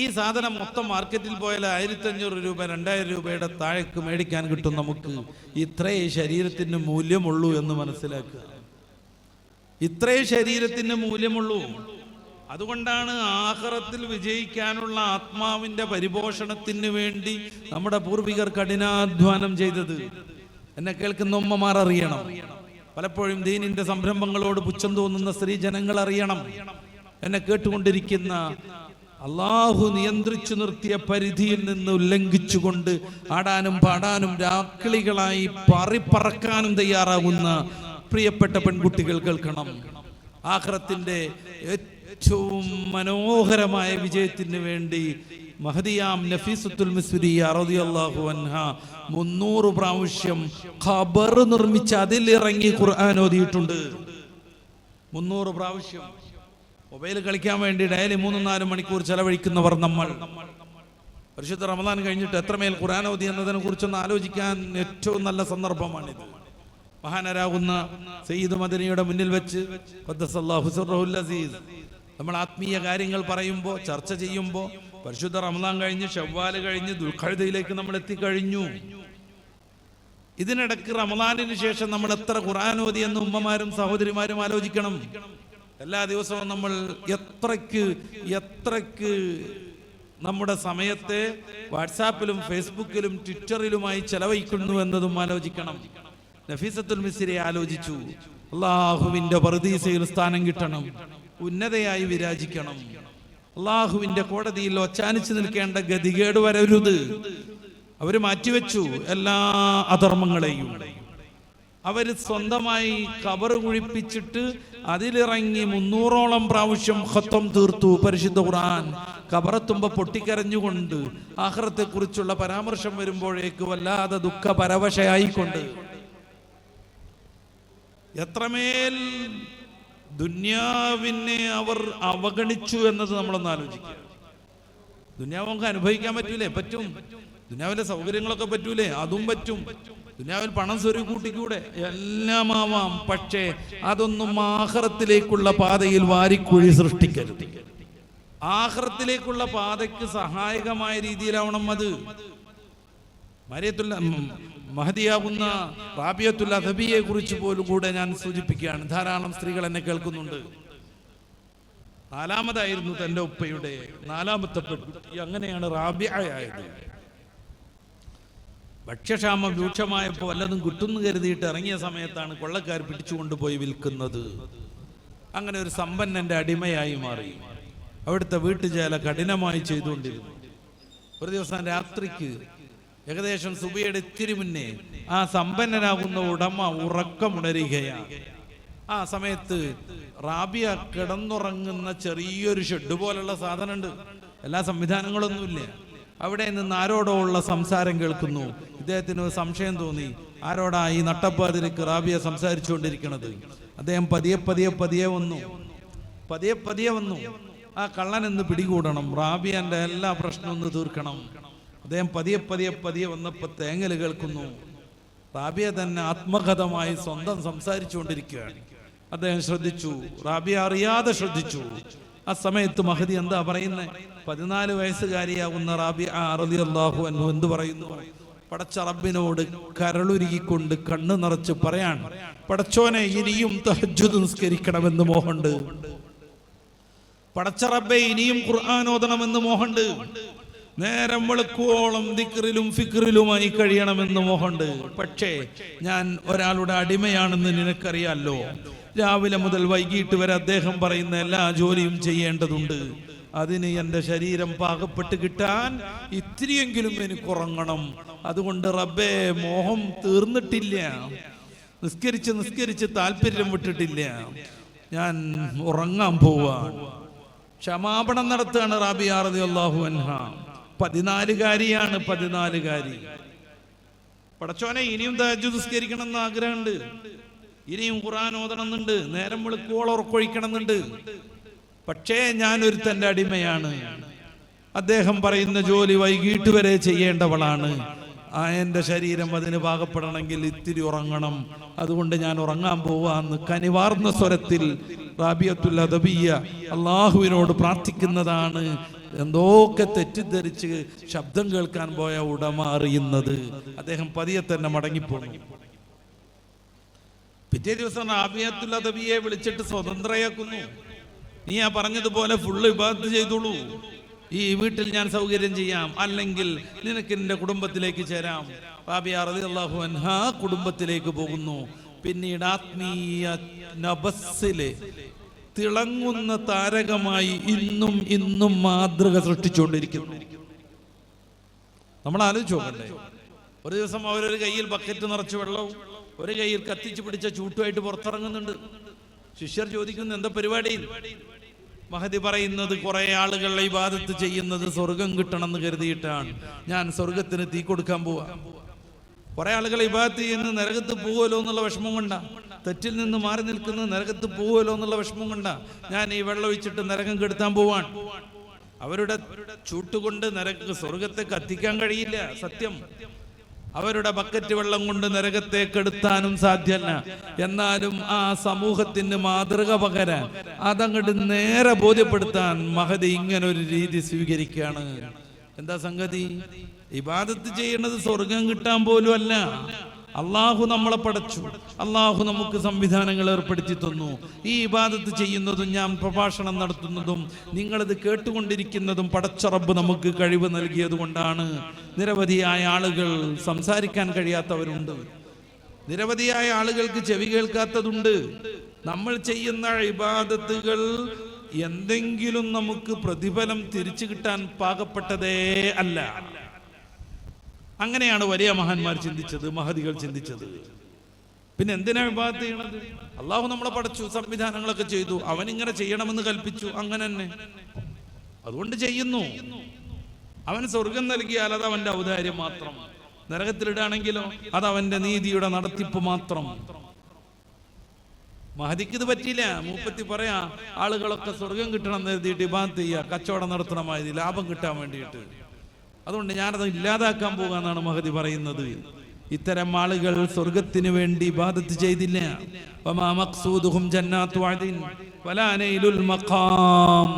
ഈ സാധനം മൊത്തം മാർക്കറ്റിൽ പോയാൽ 1500 രൂപ 2000 രൂപയുടെ താഴേക്ക് മേടിക്കാൻ കിട്ടും. നമുക്ക് ഇത്രേ ശരീരത്തിന് മൂല്യമുള്ളൂ എന്ന് മനസ്സിലാക്കുക. ഇത്രേ ശരീരത്തിന് മൂല്യമുള്ളൂ. അതുകൊണ്ടാണ് ആഖിറത്തിൽ വിജയിക്കാനുള്ള ആത്മാവിന്റെ പരിപോഷണത്തിന് വേണ്ടി നമ്മുടെ പൂർവികർ കഠിനാധ്വാനം ചെയ്തത്. എന്നെ കേൾക്കുന്ന ഉമ്മമാർ അറിയണം. പലപ്പോഴും ദീനിന്റെ സംരംഭങ്ങളോട് പുച്ഛം തോന്നുന്ന സ്ത്രീ ജനങ്ങൾ അറിയണം. എന്നെ കേട്ടുകൊണ്ടിരിക്കുന്ന അള്ളാഹു നിയന്ത്രിച്ചു നിർത്തിയ പരിധിയിൽ നിന്ന് ഉല്ലംഘിച്ചുകൊണ്ട് ആടാനും പാടാനും രാക്കിളികളായി പാറിപ്പറക്കാനും തയ്യാറാകുന്ന പ്രിയപ്പെട്ട പെൺകുട്ടികൾ കേൾക്കണം. ആഖിറത്തിന്റെ ഏറ്റവും മനോഹരമായ വിജയത്തിന് വേണ്ടി മഹദിയാം നഫീസത്തുൽ മിസ്രിയ റളിയല്ലാഹു അൻഹ 300 പ്രാവശ്യം ഖബർ നിർമ്മിച്ച് അതിലിറങ്ങി ഖുർആൻ ഓതിയിട്ടുണ്ട്. 300 പ്രാവശ്യം. മൊബൈൽ കളിക്കാൻ വേണ്ടി ഡെയിലി 3-4 മണിക്കൂർ ചെലവഴിക്കുന്നവർ നമ്മൾ. പരിശുദ്ധ റമദാൻ കഴിഞ്ഞിട്ട് എത്രമേൽ ഖുർആൻ ഓതി എന്നതിനെ കുറിച്ചൊന്ന് ആലോചിക്കാൻ ഏറ്റവും നല്ല സന്ദർഭമാണിത്. മഹാനരാകുന്ന സയ്യിദ് മദനിയുടെ മുന്നിൽ വെച്ച് ഖദ്ദസല്ലാഹു സിർറഹുൽ അസീസ് നമ്മൾ ആത്മീയ കാര്യങ്ങൾ പറയുമ്പോൾ, ചർച്ച ചെയ്യുമ്പോൾ, പരിശുദ്ധ റമദാൻ കഴിഞ്ഞ് ശവ്വാൽ കഴിഞ്ഞ് ദുൽഖഅദയിലേക്ക് നമ്മൾ എത്തിക്കഴിഞ്ഞു. ഇതിനിടക്ക് റമദാനിന് ശേഷം നമ്മൾ എത്ര ഖുർആൻ ഓതി എന്ന് ഉമ്മമാരും സഹോദരിമാരും ആലോചിക്കണം. എല്ലാ ദിവസവും നമ്മൾ എത്രക്ക് നമ്മുടെ സമയത്തെ വാട്സാപ്പിലും ഫേസ്ബുക്കിലും ട്വിറ്ററിലുമായി ചെലവഴിക്കുന്നു എന്നതും ആലോചിക്കണം. നഫീസത്തുൽ മിസ്രി ആലോചിച്ചു. അള്ളാഹുവിന്റെ പറുദീസയിൽ സ്ഥാനം കിട്ടണം, ഉന്നതയായി വിരാജിക്കണം, അള്ളാഹുവിന്റെ കോടതിയിൽ ഒച്ചാനിച്ചു നിൽക്കേണ്ട ഗതികേട് വരരുത്. അവര് മാറ്റിവെച്ചു എല്ലാ അധർമ്മങ്ങളെയും. അവര് സ്വന്തമായി ഖബർ കുഴിപ്പിച്ചിട്ട് അതിലിറങ്ങി 300ഓളം പ്രാവശ്യം ഖത്ം തീർത്തു പരിശുദ്ധ ഖുർആൻ. ഖബറത്തുമ്പോ പൊട്ടിക്കരഞ്ഞുകൊണ്ട് ആഖിറത്തെ കുറിച്ചുള്ള പരാമർശം വരുമ്പോഴേക്ക് വല്ലാതെ ദുഃഖ പരവശയായിക്കൊണ്ട് എത്രമേൽ ദുന്യാവിനെ അവർ അവഗണിച്ചു എന്നത് നമ്മളൊന്ന് ആലോചിക്കുക. ദുന്യാവ് നമുക്ക് അനുഭവിക്കാൻ പറ്റൂലേ? പറ്റും. ദുന്യാവിലെ സൗകര്യങ്ങളൊക്കെ പറ്റൂലേ? അതും പറ്റും. ദുന്യാവിൽ പണം സ്വരുക്കൂട്ടിക്കൂടെ? എല്ലാം ആവാം. പക്ഷേ അതൊന്നും ആഖിറത്തിലേക്കുള്ള പാതയിൽ വാരിക്കുഴി സൃഷ്ടിക്കരുത്. ആഖിറത്തിലേക്കുള്ള പാതയ്ക്ക് സഹായകമായ രീതിയിലാവണം അത്. മഹദിയാകുന്ന റാബിയത്തുൽ അദബിയെ കുറിച്ച് പോലും കൂടെ ഞാൻ സൂചിപ്പിക്കുകയാണ്. ധാരാളം സ്ത്രീകൾ എന്നെ കേൾക്കുന്നുണ്ട്. 4ാമതായിരുന്നു തൻ്റെ ഉപ്പയുടെ 4ാമത്തെ പെൺകുട്ടി. അങ്ങനെയാണ് റാബിയയായത്. ഭക്ഷ്യക്ഷാമം രൂക്ഷമായപ്പോൾ വല്ലതും കിട്ടുന്നു കരുതിയിട്ട് ഇറങ്ങിയ സമയത്താണ് കൊള്ളക്കാർ പിടിച്ചുകൊണ്ടുപോയി വിൽക്കുന്നത്. അങ്ങനെ ഒരു സമ്പന്നന്റെ അടിമയായി മാറി. അവിടുത്തെ വീട്ടുജാല കഠിനമായി ചെയ്തുകൊണ്ടിരുന്നു. ഒരു ദിവസം രാത്രിക്ക് ഏകദേശം സുബഹിയുടെ ഇത്തിരി മുന്നേ ആ സമ്പന്നനാകുന്ന ഉടമ ഉറക്കമുണരുകയാണ്. ആ സമയത്ത് റാബിയ കിടന്നുറങ്ങുന്ന ചെറിയൊരു ഷെഡ് പോലുള്ള സാധനമുണ്ട്. എല്ലാ സംവിധാനങ്ങളൊന്നുമില്ല. അവിടെ നിന്ന് ആരോടോ ഉള്ള സംസാരം കേൾക്കുന്നു. ഇദ്ദേഹത്തിന് സംശയം തോന്നി, ആരോടാ ഈ നട്ടപ്പാതിരിക്ക് റാബിയ സംസാരിച്ചുകൊണ്ടിരിക്കുന്നത്. അദ്ദേഹം പതിയെ വന്നു. ആ കള്ളനെന്ന് പിടികൂടണം, റാബിയന്റെ എല്ലാ പ്രശ്നവും ഒന്ന് തീർക്കണം. അദ്ദേഹം പതിയെ വന്നപ്പോൾ തേങ്ങൽ കേൾക്കുന്നു. റാബിയ തന്നെ ആത്മകഥമായി സ്വന്തം സംസാരിച്ചുകൊണ്ടിരിക്കുകയാണ്. അദ്ദേഹം ശ്രദ്ധിച്ചു, റാബിയ അറിയാതെ ശ്രദ്ധിച്ചു. ആ സമയത്ത് മഹദി എന്താ പറയുന്നത്? 14 വയസ്സുകാരിയാകുന്ന റാബിയ റളിയല്ലാഹു അൻഹു എന്ത് പറയുന്നു? പടച്ച റബ്ബിനോട് കരളുരുകിക്കൊണ്ട് കണ്ണു നിറച്ച് പറയാൻ, പടച്ചോനെ ഇനിയും തഹജ്ജുദ് നിസ്കരിക്കണമെന്ന് മോഹമുണ്ട്, പടച്ച റബ്ബേ ഇനിയും ഖുർആൻ ഓതണമെന്ന് മോഹമുണ്ട്, നേരം വെളുക്കുവോളം ദിക്റിലും ഫിക്റിലുമായി കഴിയണമെന്ന് മോഹമുണ്ട്. പക്ഷേ ഞാൻ ഒരാളുടെ അടിമയാണെന്ന് നിനക്കറിയാലോ. രാവിലെ മുതൽ വൈകിട്ട് വരെ അദ്ദേഹം പറയുന്ന എല്ലാ ജോലിയും ചെയ്യേണ്ടതുണ്ട്. അതിന് എൻ്റെ ശരീരം പാകപ്പെട്ട് കിട്ടാൻ ഇത്തിരിയെങ്കിലും എനിക്ക് ഉറങ്ങണം. അതുകൊണ്ട് റബ്ബേ മോഹം തീർന്നിട്ടില്ല, നിസ്കരിച്ച് താല്പര്യം വിട്ടിട്ടില്ല, ഞാൻ ഉറങ്ങാൻ പോവാൻ. ക്ഷമാപണം നടത്തുകയാണ് റാബിയ റളിയല്ലാഹു അൻഹ. 14-കാരിയാണ്. പടച്ചോനെ ഇനിയും തഹജ്ജുദ് നിസ്കരിക്കണം എന്ന് ആഗ്രഹമുണ്ട്, ഇനിയും ഖുർആൻ ഓതണമെന്നുണ്ട്, നേരം വെളുക്കുവോളം ഉറക്കൊഴിക്കണമെന്നുണ്ട്. പക്ഷേ ഞാനൊരുത്തൻ്റെ അടിമയാണ്. അദ്ദേഹം പറയുന്ന ജോലി വൈകിട്ട് വരെ ചെയ്യേണ്ടവളാണ്. എൻ്റെ ശരീരം അതിന് പാകപ്പെടണമെങ്കിൽ ഇത്തിരി ഉറങ്ങണം. അതുകൊണ്ട് ഞാൻ ഉറങ്ങാൻ പോവാന്ന് കനിവാർന്ന സ്വരത്തിൽ റാബിയത്തുൽ അദബിയ്യ അള്ളാഹുവിനോട് പ്രാർത്ഥിക്കുന്നതാണ്. എന്തൊക്കെ തെറ്റിദ്ധരിച്ച് ശബ്ദം കേൾക്കാൻ പോയ ഉടമ അറിയുന്നത്. അദ്ദേഹം പതിയെ തന്നെ മടങ്ങിപ്പോന്നു. പിറ്റേ ദിവസം റാബിയത്തുൽ അദബിയെ വിളിച്ചിട്ട് സ്വതന്ത്രയാക്കുന്നു. നീ ആ പറഞ്ഞതുപോലെ ഫുള്ള് ഇബാദത്ത് ചെയ്തോളൂ, ഈ വീട്ടിൽ ഞാൻ സൗകര്യം ചെയ്യാം, അല്ലെങ്കിൽ നിനക്ക് എൻ്റെ കുടുംബത്തിലേക്ക് ചേരാം. റാബിയ റളിയല്ലാഹു അൻഹ കുടുംബത്തിലേക്ക് പോകുന്നു. പിന്നീട് ആത്മീയ നബസ്സിലെ തിളങ്ങുന്ന താരകമായി ഇന്നും മാതൃക സൃഷ്ടിച്ചുകൊണ്ടിരിക്കുന്നു. നമ്മൾ ആലോചിച്ച് നോക്കണ്ടേ? ഒരു ദിവസം അവരൊരു കയ്യിൽ ബക്കറ്റ് നിറച്ച് വെള്ളവും ഒരു കയ്യിൽ കത്തിച്ചു പിടിച്ച ചൂട്ടുമായിട്ട് പുറത്തിറങ്ങുന്നുണ്ട്. ശിഷ്യർ ചോദിക്കുന്നു, എന്താ പരിപാടി? മഹദി പറയുന്നത്, കുറെ ആളുകൾ ഇബാദത്ത് ചെയ്യുന്നത് സ്വർഗം കിട്ടണമെന്ന് കരുതിയിട്ടാണ്. ഞാൻ സ്വർഗത്തിന് തീ കൊടുക്കാൻ പോവാ. കുറെ ആളുകൾ ഇബാദത്ത് ചെയ്യുന്ന നരകത്ത് പോകുമല്ലോ എന്നുള്ള വിഷമം കൊണ്ടാ, തെറ്റിൽ നിന്ന് മാറി നിൽക്കുന്ന നരകത്ത് പോകുമല്ലോ എന്നുള്ള വിഷമം കൊണ്ടാ ഞാൻ ഈ വെള്ളം ഒഴിച്ചിട്ട് നരകം കെടുത്താൻ പോവാൻ. അവരുടെ ചൂട്ടുകൊണ്ട് സ്വർഗത്തെ കത്തിക്കാൻ കഴിയില്ല, സത്യം. അവരുടെ ബക്കറ്റ് വെള്ളം കൊണ്ട് നരകത്തെ കെടുത്താനും സാധ്യമല്ല. എന്നാലും ആ സമൂഹത്തിന് മാതൃക പകരാൻ, അതങ്ങോട്ട് നേരെ ബോധ്യപ്പെടുത്താൻ മഹദി ഇങ്ങനൊരു രീതി സ്വീകരിക്കുകയാണ്. എന്താ സംഗതി? ഇബാദത്ത് ചെയ്യുന്നത് സ്വർഗം കിട്ടാൻ പോലും അല്ല. അള്ളാഹു നമ്മളെ പടച്ചു, അള്ളാഹു നമുക്ക് സംവിധാനങ്ങൾ ഏർപ്പെടുത്തി തന്നു. ഈ ഇബാദത്ത് ചെയ്യുന്നതും ഞാൻ പ്രഭാഷണം നടത്തുന്നതും നിങ്ങളിത് കേട്ടുകൊണ്ടിരിക്കുന്നതും പടച്ച റബ്ബ് നമുക്ക് കഴിവ് നൽകിയത് കൊണ്ടാണ്. നിരവധിയായ ആളുകൾ സംസാരിക്കാൻ കഴിയാത്തവരുണ്ട്, നിരവധിയായ ആളുകൾക്ക് ചെവി കേൾക്കാത്തതുണ്ട്. നമ്മൾ ചെയ്യുന്ന ഇബാദത്തുകൾ എന്തെങ്കിലും നമുക്ക് പ്രതിഫലം തിരിച്ചു കിട്ടാൻ പാകപ്പെട്ടതേ അല്ല. അങ്ങനെയാണ് വലിയ മഹാന്മാർ ചിന്തിച്ചത്, മഹദികൾ ചിന്തിച്ചത്. പിന്നെ എന്തിനാ ഇബാദത്ത് ചെയ്യണത്? അള്ളാഹു നമ്മളെ പടച്ചു, സംവിധാനങ്ങളൊക്കെ ചെയ്തു, അവനിങ്ങനെ ചെയ്യണമെന്ന് കൽപ്പിച്ചു, അങ്ങനെ തന്നെ അതുകൊണ്ട് ചെയ്യുന്നു. അവന് സ്വർഗം നൽകിയാൽ അത് അവന്റെ ഔദാര്യം മാത്രം, നരകത്തിലിടാണെങ്കിലോ അത് അവന്റെ നീതിയുടെ നടത്തിപ്പ് മാത്രം. മഹദിക്ക് ഇത് പറ്റിയില്ല. മൂപ്പത്തി പറയാ, ആളുകളൊക്കെ സ്വർഗം കിട്ടണം എന്ന് എഴുതിയിട്ട് ഇബാദത്ത് ചെയ്യുക, കച്ചവടം നടത്തണമായത് ലാഭം കിട്ടാൻ വേണ്ടിയിട്ട്. അതുകൊണ്ട് ഞാനത് ഇല്ലാതാക്കാൻ പോകാന്നാണ് മഹദി പറയുന്നത്. ഇത്തരം ആളുകൾ സ്വർഗത്തിന് വേണ്ടി ഇബാദത്ത് ചെയ്തില്ല. വമാ മഖ്സൂദുഹും ജന്നാത്തു അദ്ൻ വലാ നൈലുൽ മഖാം.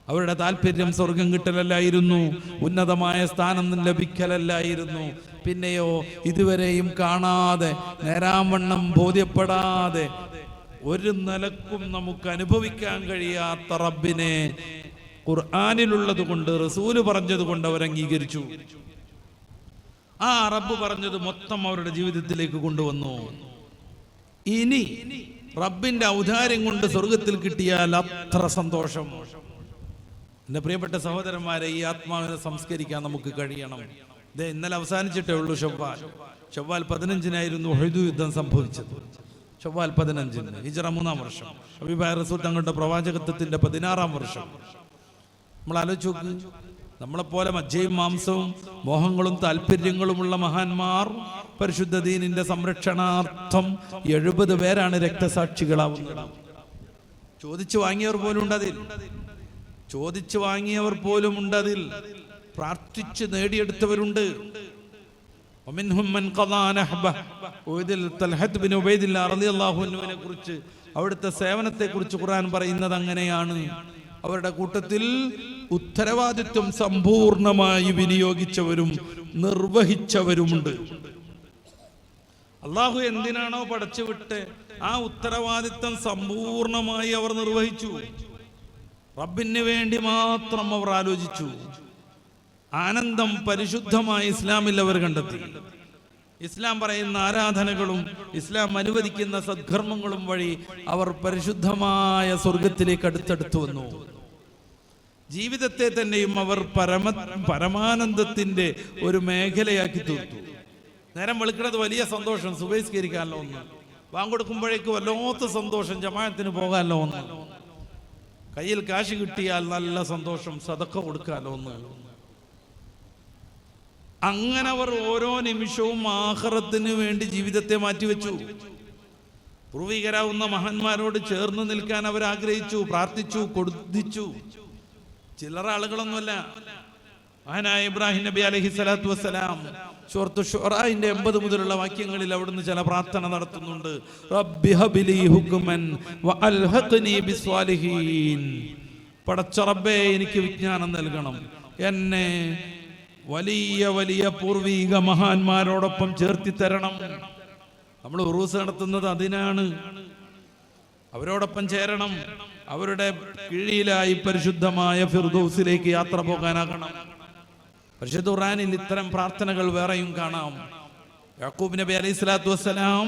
അവരുടെ താല്പര്യം സ്വർഗം കിട്ടലല്ലായിരുന്നു, ഉന്നതമായ സ്ഥാനം ലഭിക്കലല്ലായിരുന്നു. പിന്നെയോ ഇതുവരെയും കാണാതെ, നേരാവണ്ണം ബോധ്യപ്പെടാതെ, ഒരു നിലക്കും നമുക്ക് അനുഭവിക്കാൻ കഴിയാത്ത റബ്ബിനെ ഖുർആനിലുള്ളത് കൊണ്ട്, റസൂല് പറഞ്ഞത് കൊണ്ട് അവർ അംഗീകരിച്ചു. ആ റബ്ബ് പറഞ്ഞത് മൊത്തം അവരുടെ ജീവിതത്തിലേക്ക് കൊണ്ടുവന്നു. ഇനി റബ്ബിന്റെ ഔദാര്യം കൊണ്ട് സ്വർഗത്തിൽ കിട്ടിയാൽ അത്ര സന്തോഷം. എൻ്റെ പ്രിയപ്പെട്ട സഹോദരന്മാരെ, ഈ ആത്മാവിനെ സംസ്കരിക്കാൻ നമുക്ക് കഴിയണം. ഇത് ഇന്നലെ അവസാനിച്ചിട്ടേ ഉള്ളൂ. ഷവ്വാൽ 15-നായിരുന്നു ഉഹദ് യുദ്ധം സംഭവിച്ചത്. ഷവ്വാൽ 15-ന് ഹിജ്റ 3-ാം വർഷം, ഹബീബായ റസൂൽ തങ്ങളുടെ പ്രവാചകത്വത്തിന്റെ 16-ാം വർഷം. നമ്മൾ ആലോചിച്ച് നോക്ക്, നമ്മളെപ്പോലെ മജ്ജയും മാംസവും മോഹങ്ങളും താല്പര്യങ്ങളുമുള്ള മഹാന്മാർ പരിശുദ്ധ ദീനിന്റെ സംരക്ഷണാർത്ഥം 70 പേരാണ് രക്തസാക്ഷികളാവുന്നത്. ചോദിച്ചു വാങ്ങിയവർ പോലും ഉണ്ടതിൽ, ചോദിച്ചു വാങ്ങിയവർ പോലും ഉണ്ടതിൽ, പ്രാർത്ഥിച്ച് നേടിയെടുത്തവരുണ്ട്. കുറിച്ച് അവിടുത്തെ സേവനത്തെ കുറിച്ച് ഖുർആൻ പറയുന്നത് അങ്ങനെയാണ്. അവരുടെ കൂട്ടത്തിൽ ഉത്തരവാദിത്വം സമ്പൂർണമായി വിനിയോഗിച്ചവരും നിർവഹിച്ചവരുമുണ്ട്. അള്ളാഹു എന്തിനാണോ പടച്ചുവിട്ട് ആ ഉത്തരവാദിത്വം സമ്പൂർണമായി അവർ നിർവഹിച്ചു. റബ്ബിന് വേണ്ടി മാത്രം അവർ ആലോചിച്ചു. ആനന്ദം പരിശുദ്ധമായ ഇസ്ലാമിൽ അവർ കണ്ടെത്തി. ഇസ്ലാം പറയുന്ന ആരാധനകളും ഇസ്ലാം അനുവദിക്കുന്ന സദ്കർമ്മങ്ങളും വഴി അവർ പരിശുദ്ധമായ സ്വർഗത്തിലേക്ക് അടുത്തടുത്തു വന്നു. ജീവിതത്തെ തന്നെയും അവർ പരമാനന്ദത്തിന്റെ ഒരു മേഖലയാക്കി തീർത്തു. നേരം വെളുക്കുന്നത് വലിയ സന്തോഷം, സുബഹിസ്കരിക്കാമല്ലോ ഒന്ന്, വാങ്ങൊടുക്കുമ്പോഴേക്ക് വല്ലാത്ത സന്തോഷം, ജമാഅത്തിന് പോകാമല്ലോ ഒന്ന്, കയ്യിൽ കാശ് കിട്ടിയാൽ നല്ല സന്തോഷം, സദഖ കൊടുക്കാമല്ലോ ഒന്ന്. അങ്ങനെ അവർ ഓരോ നിമിഷവും ആഖിറത്തിന് വേണ്ടി ജീവിതത്തെ മാറ്റിവെച്ചു. പൂർവികരാവുന്ന മഹാന്മാരോട് ചേർന്ന് നിൽക്കാൻ അവർ ആഗ്രഹിച്ചു, പ്രാർത്ഥിച്ചു, കൊടുത്തിച്ചു. ചില്ലറ ആളുകളൊന്നുമല്ല. മഹാനായ ഇബ്രാഹിം നബി അലൈഹി സ്വലാത്തു വസ്സലാം സൂറത്ത് ശുഅറാഇന്റെ 80 മുതലുള്ള വാക്യങ്ങളിൽ അവിടുന്ന് ചില പ്രാർത്ഥന നടത്തുന്നുണ്ട്. റബ്ബി ഹബ്ലി ഹുക്മൻ വഅൽഹിഖ്നി ബിസ്വാലിഹീൻ. പടച്ച റബ്ബേ, എനിക്ക് വിജ്ഞാനം നൽകണം, എന്നെ വലിയ വലിയ പൂർവീക മഹാന്മാരോടൊപ്പം ചേർത്തി തരണം. നമ്മൾ ഉറൂസ് നടത്തുന്നത് അതിനാണ്. അവരോടൊപ്പം ചേരണം, അവരുടെ കീഴിലായി പരിശുദ്ധമായ ഫിർദൗസിലേക്ക് യാത്ര പോകാനാകണം. പരിശുദ്ധ ഖുർആനിൽ ഇത്തരം പ്രാർത്ഥനകൾ വേറെയും കാണാം. യാക്കൂബ് നബി അലൈഹി സ്വലാത്തു വസ്സലാം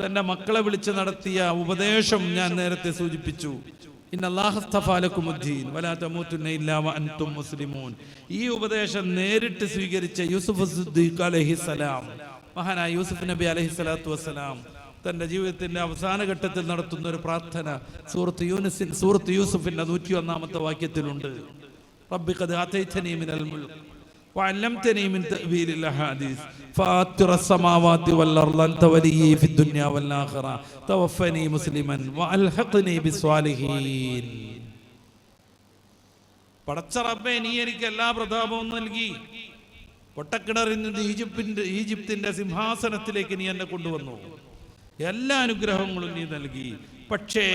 തന്റെ മക്കളെ വിളിച്ച് നടത്തിയ ഉപദേശം ഞാൻ നേരത്തെ സൂചിപ്പിച്ചു. ഈ ഉപദേശം നേരിട്ട് സ്വീകരിച്ച യൂസുഫ് സിദ്ദീഖ് അലൈഹിസ്സലാം, മഹാനായ യൂസുഫ് നബി അലൈഹി സ്വലാത്തു വസ്സലാം തന്റെ ജീവിതത്തിന്റെ അവസാന ഘട്ടത്തിൽ നടത്തുന്ന ഒരു പ്രാർത്ഥന സൂറത്ത് യൂസുഫിന്റെ 101-ാമത്തെ വാക്യത്തിലുണ്ട്. റബ്ബി ഖദ് ആതൈതനി മിനൽ മുൽക്ക് വഅല്ലംതനി മിൻ തഅ്വീലിൽ അഹാദീസ് ഫാത്തിറസ് സമാവാതി വൽ അർള് അൻത വലിയ്യി ഫിദ് ദുനിയ വൽ ആഖിറ തവഫനി മുസ്ലിമൻ വഅൽഹിഖ്നി ബിസ്വാലിഹീൻ. പടച്ച റബ്ബേ, നീ എനിക്ക് എല്ലാ പ്രതാപവും നൽകി. പൊട്ടക്കിണറിൽ നിന്ന് ഈജിപ്തിന്റെ സിംഹാസനത്തിലേക്ക് നീ എന്നെ കൊണ്ടുവന്നു. എല്ലാ അനുഗ്രഹങ്ങളും നീ നൽകി. പക്ഷേ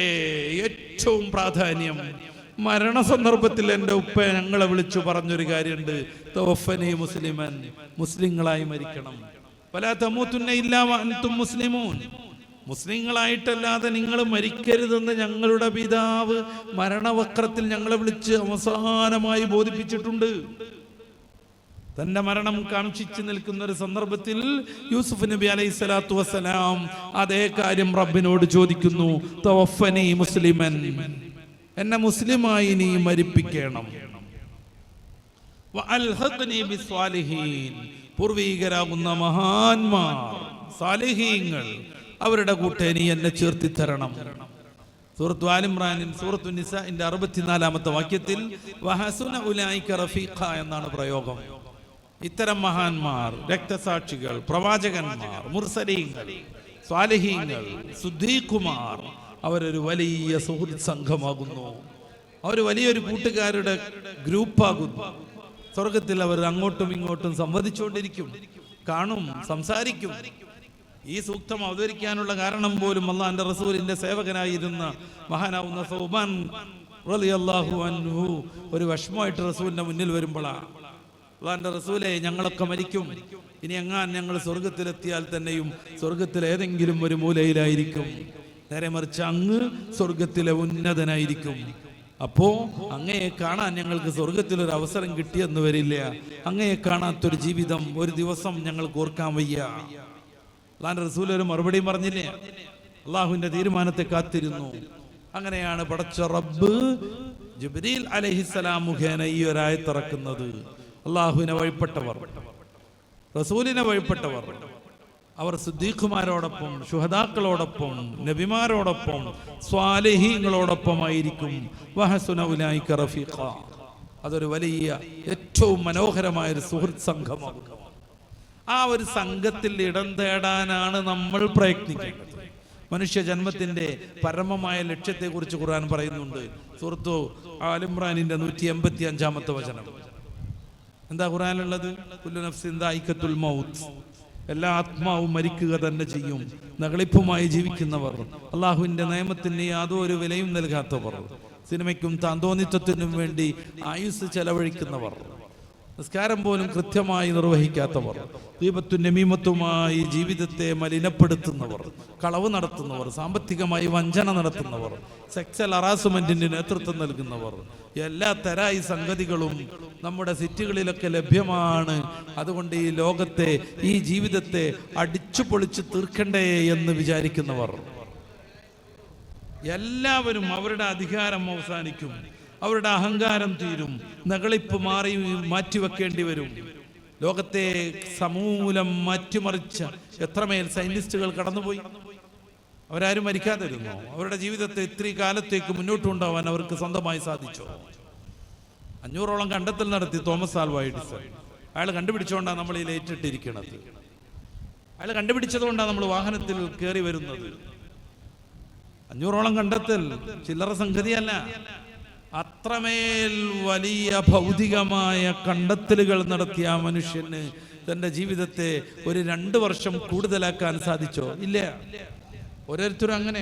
ഏറ്റവും പ്രാധാന്യം, മരണസന്ദർഭത്തിൽ എൻ്റെ ഉപ്പ ഞങ്ങളെ വിളിച്ചു പറഞ്ഞൊരു കാര്യമുണ്ട്. തവഫനി മുസ്ലിമൻ, മുസ്ലിങ്ങളായി മരിക്കണം. വലാ തമൂതുന്ന ഇല്ലാ വഅൻതും മുസ്ലിമൂൻ. മുസ്ലിങ്ങളായിട്ടല്ലാതെ നിങ്ങൾ മരിക്കരുതെന്ന് ഞങ്ങളുടെ പിതാവ് മരണവക്രത്തിൽ ഞങ്ങളെ വിളിച്ച് അവസാനമായി ബോധിപ്പിച്ചിട്ടുണ്ട്. തന്റെ മരണം കാക്ഷിച്ചു നിൽക്കുന്ന ഒരു സന്ദർഭത്തിൽ യൂസുഫ് നബി അലൈഹി സ്വലാത്തു വസ്സലാം അതേ കാര്യം റബ്ബിനോട് ചോദിക്കുന്നു. തവഫനി മുസ്ലിമൻ, എന്നെ മുസ്ലിമായി നീ മരിപ്പിക്കണം. വഅൽഹിഖ്നി ബിസ്വാലിഹീൻ, പൂർവീകരാകുന്ന മഹാന്മാർ സാലിഹീങ്ങൾ അവരുടെ കൂട്ടേ നീ എന്നെ ചേർത്തി തരണം. സൂറത്ത് ആൽ ഇംറാനിൽ സൂറത്തു നിസാഇന്റെ 64-ാമത്തെ വാക്യത്തിൽ വഹസുന ഉലൈക റഫീഖ എന്നാണ് പ്രയോഗം. ഇത്തരം മഹാന്മാർ, രക്തസാക്ഷികൾ, പ്രവാചകന്മാർ, മുർസലീങ്ങൾ, സ്വാലിഹീങ്ങൾ, സുദ്ദീഖുമാർ അവരൊരു വലിയ സുഹൃത്ത് സംഘമാകുന്നു. അവർ വലിയൊരു കൂട്ടുകാരുടെ ഗ്രൂപ്പാകുന്നു. സ്വർഗത്തിൽ അവർ അങ്ങോട്ടും ഇങ്ങോട്ടും സംവദിച്ചുകൊണ്ടിരിക്കും, കാണും, സംസാരിക്കും. ഈ സൂക്തം അവതരിക്കാനുള്ള കാരണം പോലും അല്ലാഹുവിന്റെ റസൂലിന്റെ സേവകനായിരുന്ന മഹാനാവുന്ന സൗബാൻ റളിയല്ലാഹു അൻഹു ഒരു വിഷമമായിട്ട് റസൂലിന്റെ മുന്നിൽ വരുമ്പോഴാണ്. അല്ലാഹുവിന്റെ റസൂലേ, ഞങ്ങളൊക്കെ മരിക്കും, ഇനി എങ്ങാൻ ഞങ്ങൾ സ്വർഗത്തിലെത്തിയാൽ തന്നെയും സ്വർഗത്തിലെ ഏതെങ്കിലും ഒരു മൂലയിലായിരിക്കും, നേരെ മറിച്ച് അങ്ങ് സ്വർഗത്തിലെ ഉന്നതനായിരിക്കും. അപ്പോ അങ്ങയെ കാണാൻ ഞങ്ങൾക്ക് സ്വർഗത്തിലൊരു അവസരം കിട്ടിയെന്ന് വരില്ല. അങ്ങയെ കാണാത്തൊരു ജീവിതം ഒരു ദിവസം ഞങ്ങൾക്ക് ഓർക്കാൻ വയ്യ. അല്ലാഹുവിന്റെ റസൂൽ ഒരു മറുപടിയും പറഞ്ഞില്ലേ, അള്ളാഹുവിന്റെ തീരുമാനത്തെ കാത്തിരുന്നു. അങ്ങനെയാണ് പടച്ച റബ്ബ് ജിബ്രീൽ അലൈഹിസ്സലാം മുഖേന ഈ ഒരായത്ത് ഇറക്കുന്നത്. അള്ളാഹുവിനെ വഴിപ്പെട്ടവർ, റസൂലിനെ വഴിപ്പെട്ടവർ, അവർ സിദ്ദീഖുമാരോടൊപ്പം, ശുഹദാക്കളോടൊപ്പം, നബിമാരോടൊപ്പം, സ്വാലിഹീങ്ങളോടൊപ്പം ആയിരിക്കും. വഹസുന ഉലൈക റഫീഖ, അതൊരു വലിയ ഏറ്റവും മനോഹരമായൊരു സുഹൃത്ത് സംഘമാകുന്നു. ആ ഒരു സംഘത്തിൽ ഇടം തേടാനാണ് നമ്മൾ പ്രയത്നിക്കേണ്ടത്. മനുഷ്യ ജന്മത്തിന്റെ പരമമായ ലക്ഷ്യത്തെക്കുറിച്ച് ഖുർആൻ പറയുന്നുണ്ട്. സൂറത്തു ആൽ ഇംറാനിന്റെ 185-ാമത്തെ വചനം. എന്താ ഖുർആനിലുള്ളത്? കുല്ലു നഫ്സിൻ ദായിഖത്തുൽ മൗത്ത്, എല്ലാ ആത്മാവും മരിക്കുക തന്നെ ചെയ്യും. നകളിപ്പുമായി ജീവിക്കുന്നവർ, അള്ളാഹുവിന്റെ നിയമത്തിന് യാതൊരു വിലയും നൽകാത്തവർ, സിനിമയ്ക്കും താന്തോന്നിത്വത്തിനും വേണ്ടി ആയുസ് ചെലവഴിക്കുന്നവർ, നിസ്കാരം പോലും കൃത്യമായി നിർവഹിക്കാത്തവർ, ദീപത്തും നമീമത്തുമായി ജീവിതത്തെ മലിനപ്പെടുത്തുന്നവർ, കളവ് നടത്തുന്നവർ, സാമ്പത്തികമായി വഞ്ചന നടത്തുന്നവർ, സെക്സൽ ഹറാസ്മെന്റിന് നേതൃത്വം നൽകുന്നവർ, എല്ലാ തരായി സംഗതികളും നമ്മുടെ സിറ്റികളിലൊക്കെ ലഭ്യമാണ്. അതുകൊണ്ട് ഈ ലോകത്തെ, ഈ ജീവിതത്തെ അടിച്ചു പൊളിച്ച് തീർക്കണ്ടേ എന്ന് വിചാരിക്കുന്നവർ എല്ലാവരും അവരുടെ അധികാരം അവസാനിക്കും, അവരുടെ അഹങ്കാരം തീരും, നകളിപ്പ് മാറ്റിവെക്കേണ്ടി വരും. ലോകത്തെ സമൂലം മാറ്റിമറിച്ച എത്രമേൽ സയന്റിസ്റ്റുകൾ കടന്നുപോയി. അവരാരും മരിക്കാതിരുന്നോ? അവരുടെ ജീവിതത്തെ ഇത്തിരി കാലത്തേക്ക് മുന്നോട്ട് കൊണ്ടുപോകാൻ അവർക്ക് സ്വന്തമായി സാധിച്ചോ? 500ഓളം കണ്ടെത്തൽ നടത്തി തോമസ് ആൽവാ എഡിസൺ. അയാൾ കണ്ടുപിടിച്ചുകൊണ്ടാണ് നമ്മൾ ഈ ലൈറ്റ് ഇട്ടിരിക്കുന്നത്. അയാൾ കണ്ടുപിടിച്ചതുകൊണ്ടാണ് നമ്മൾ വാഹനത്തിൽ കയറി വരുന്നത്. 500ഓളം കണ്ടെത്തൽ ചില്ലറ സംഗതിയല്ല. അത്രമേൽ വലിയ ഭൗതികമായ കണ്ടെത്തലുകൾ നടത്തിയ ആ മനുഷ്യന് തന്റെ ജീവിതത്തെ ഒരു 2 വർഷം കൂടുതലാക്കാൻ സാധിച്ചോ? ഇല്ല. ഓരോരുത്തരും അങ്ങനെ.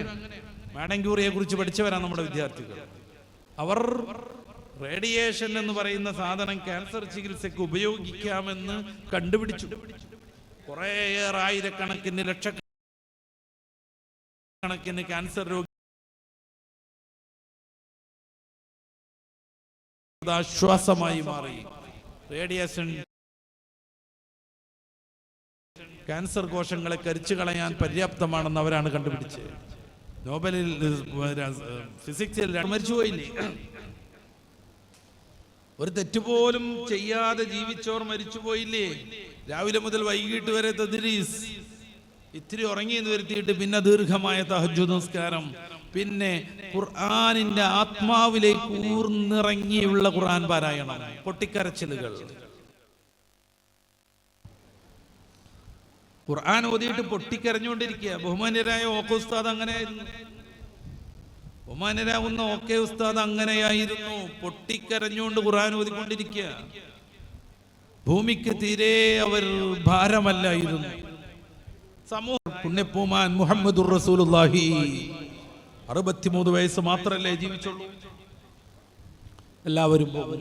മാഡം ക്യൂറിയെ കുറിച്ച് പഠിച്ചവരാണ് നമ്മുടെ വിദ്യാർത്ഥികൾ. അവർ റേഡിയേഷൻ എന്ന് പറയുന്ന സാധനം ക്യാൻസർ ചികിത്സയ്ക്ക് ഉപയോഗിക്കാമെന്ന് കണ്ടുപിടിച്ചു. കുറേയേറെ ആയിരക്കണക്കിന് ലക്ഷക്കണക്കിന് ക്യാൻസർ രോഗി ആശ്വാസമായി മാറി. റേഡിയേഷൻ ക്യാൻസർ കോശങ്ങളെ കരിച്ചു കളയാൻ പര്യാപ്തമാണെന്ന് അവരാണ് കണ്ടുപിടിച്ചത്. നോബലിൽ ഫിസിക്സിൽ മരിച്ചുപോയില്ലേ? ഒരു തെറ്റുപോലും ചെയ്യാതെ ജീവിച്ചോർ മരിച്ചുപോയില്ലേ? രാവിലെ മുതൽ വൈകിട്ട് വരെ തദ്രീസ്, ഇത്തിരി ഉറങ്ങിയെന്ന് വരുത്തിയിട്ട് പിന്നെ ദീർഘമായ തഹജ്ജുദ് നിസ്കാരം, പിന്നെ ഖുർആനിന്റെ ആത്മാവിലേക്ക് ഊർന്നിറങ്ങിയുള്ള ഖുർആൻ പാരായണം, പൊട്ടിക്കരച്ചിലുകൾ. ഖുർആൻ ഓതിയിട്ട് പൊട്ടിക്കരഞ്ഞുകൊണ്ടിരിക്കുക. ബഹുമാന്യരായ ഓക്കെ ഉസ്താദ് അങ്ങനെയായിരുന്നു. ബഹുമാന്യരാകുന്ന ഓക്കെ ഉസ്താദ് അങ്ങനെയായിരുന്നു. പൊട്ടിക്കരഞ്ഞുകൊണ്ട് ഖുർആൻ ഓതിക്കൊണ്ടിരിക്കുക. ഭൂമിക്ക് തീരെ അവർ ഭാരമല്ലായിരുന്നു. സമൂഹം പുണ്യപ്പൂമാൻ മുഹമ്മദുർ റസൂലുള്ളാഹി 63 വയസ്സ് മാത്രമല്ലേ ജീവിച്ചുള്ളൂ. എല്ലാവരും പോകും.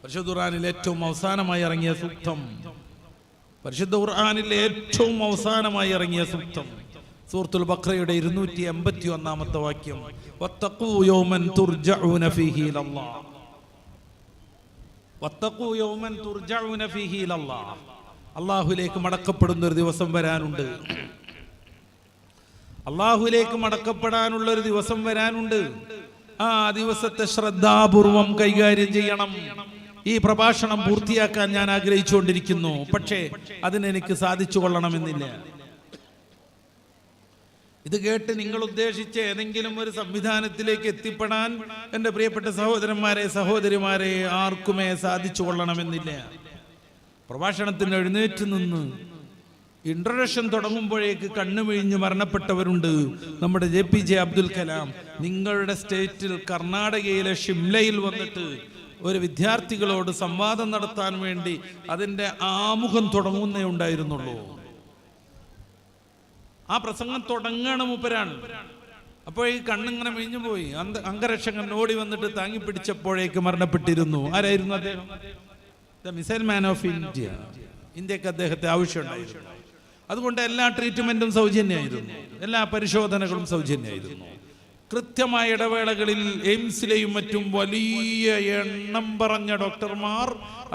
പരിശുദ്ധ ഖുർആനിൽ ഏറ്റവും അവസാനമായി ഇറങ്ങിയ സൂക്തം, പരിശുദ്ധ ഖുർആനിൽ ഏറ്റവും അവസാനമായി ഇറങ്ങിയ സൂക്തം സൂറത്തുൽ ബഖറയുടെ 281-ാമത്തെ വാക്യം. വത്തഖൂ യൗമൻ തുർജഊന ഫീഹി ഇലല്ലാഹ്. വത്തഖൂ യൗമൻ തുർജഊന ഫീഹി ഇലല്ലാഹ്. അല്ലാഹുവിലേക്ക് മടക്കപ്പെടുന്ന ഒരു ദിവസം വരാനുണ്ട്. അല്ലാഹുവിലേക്ക് മടക്കപ്പെടാനുള്ള ഒരു ദിവസം വരാനുണ്ട്. ആ ദിവസത്തെ ശ്രദ്ധാപൂർവം കൈകാര്യം ചെയ്യണം. ഈ പ്രഭാഷണം പൂർത്തിയാക്കാൻ ഞാൻ ആഗ്രഹിച്ചുകൊണ്ടിരിക്കുന്നു. പക്ഷേ അതിനെനിക്ക് സാധിച്ചു കൊള്ളണമെന്നില്ല. ഇത് കേട്ട് നിങ്ങൾ ഉദ്ദേശിച്ച ഏതെങ്കിലും ഒരു സംവിധാനത്തിലേക്ക് എത്തിപ്പെടാൻ എൻ്റെ പ്രിയപ്പെട്ട സഹോദരന്മാരെ, സഹോദരിമാരെ, ആർക്കുമേ സാധിച്ചു കൊള്ളണമെന്നില്ല. പ്രഭാഷണത്തിന് എഴുന്നേറ്റ് നിന്ന് ഇൻട്രൊഡക്ഷൻ തുടങ്ങുമ്പോഴേക്ക് കണ്ണുമിഴിഞ്ഞ് മരണപ്പെട്ടവരുണ്ട്. നമ്മുടെ JPJ അബ്ദുൽ കലാം നിങ്ങളുടെ സ്റ്റേറ്റിൽ കർണാടകയിലെ ഷിംലയിൽ വന്നിട്ട് ഒരു വിദ്യാർത്ഥികളോട് സംവാദം നടത്താൻ വേണ്ടി അതിൻ്റെ ആമുഖം തുടങ്ങുന്നേ ഉണ്ടായിരുന്നുള്ളൂ. ആ പ്രസംഗം തുടങ്ങണ മൂപ്പരാണ്. അപ്പോൾ ഈ കണ്ണിങ്ങനെ മിഴിഞ്ഞു പോയി. അംഗരക്ഷകൻ ഓടി വന്നിട്ട് താങ്ങി പിടിച്ചപ്പോഴേക്ക് മരണപ്പെട്ടിരുന്നു. ആരായിരുന്നു അദ്ദേഹം? The missile man of India. ഇന്ത്യക്ക് അദ്ദേഹത്തെ ആവശ്യമുണ്ടായിരുന്നു. അതുകൊണ്ട് എല്ലാ ട്രീറ്റ്മെന്റും സൗജന്യമായിരുന്നു, എല്ലാ പരിശോധനകളും സൗജന്യമായിരുന്നു. കൃത്യമായ ഇടവേളകളിൽ എയിംസിലെയും മറ്റും വലിയ എണ്ണം പറഞ്ഞ ഡോക്ടർമാർ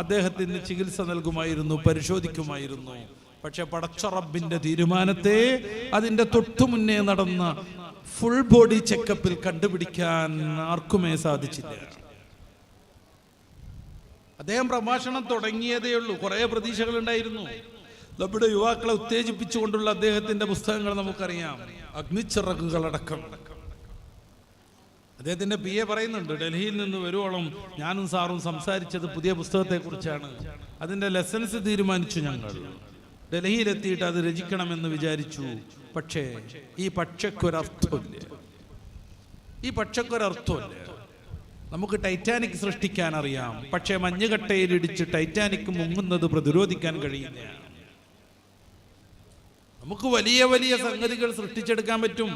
അദ്ദേഹത്തിന് ചികിത്സ നൽകുമായിരുന്നു, പരിശോധിക്കുമായിരുന്നു. പക്ഷെ പടച്ച റബ്ബിന്റെ തീരുമാനത്തെ അതിന്റെ തൊട്ടു മുന്നേ നടന്ന ഫുൾ ബോഡി ചെക്കപ്പിൽ കണ്ടുപിടിക്കാൻ ആർക്കുമേ സാധിച്ചില്ല. അദ്ദേഹം പ്രഭാഷണം തുടങ്ങിയതേ ഉള്ളൂ. കുറെ പ്രതീക്ഷകൾ ഉണ്ടായിരുന്നു. നമ്മുടെ യുവാക്കളെ ഉത്തേജിപ്പിച്ചുകൊണ്ടുള്ള അദ്ദേഹത്തിന്റെ പുസ്തകങ്ങൾ നമുക്കറിയാം. അഗ്നിച്ചിറകുകളടക്കം അദ്ദേഹത്തിൻ്റെ PA പറയുന്നുണ്ട്, ഡൽഹിയിൽ നിന്ന് വരുവോളം ഞാനും സാറും സംസാരിച്ചത് പുതിയ പുസ്തകത്തെക്കുറിച്ചാണ്. അതിൻ്റെ ലെസൺസ് തീരുമാനിച്ചു. ഞങ്ങൾ ഡൽഹിയിലെത്തിയിട്ട് അത് രചിക്കണമെന്ന് വിചാരിച്ചു. പക്ഷേ ഈ പക്ഷക്കൊരർത്ഥമില്ല. നമുക്ക് ടൈറ്റാനിക് സൃഷ്ടിക്കാൻ അറിയാം, പക്ഷേ മഞ്ഞുകട്ടയിലിടിച്ച് ടൈറ്റാനിക് മുങ്ങുന്നത് പ്രതിരോധിക്കാൻ കഴിയില്ല. നമുക്ക് വലിയ വലിയ സംഗതികൾ സൃഷ്ടിച്ചെടുക്കാൻ പറ്റും.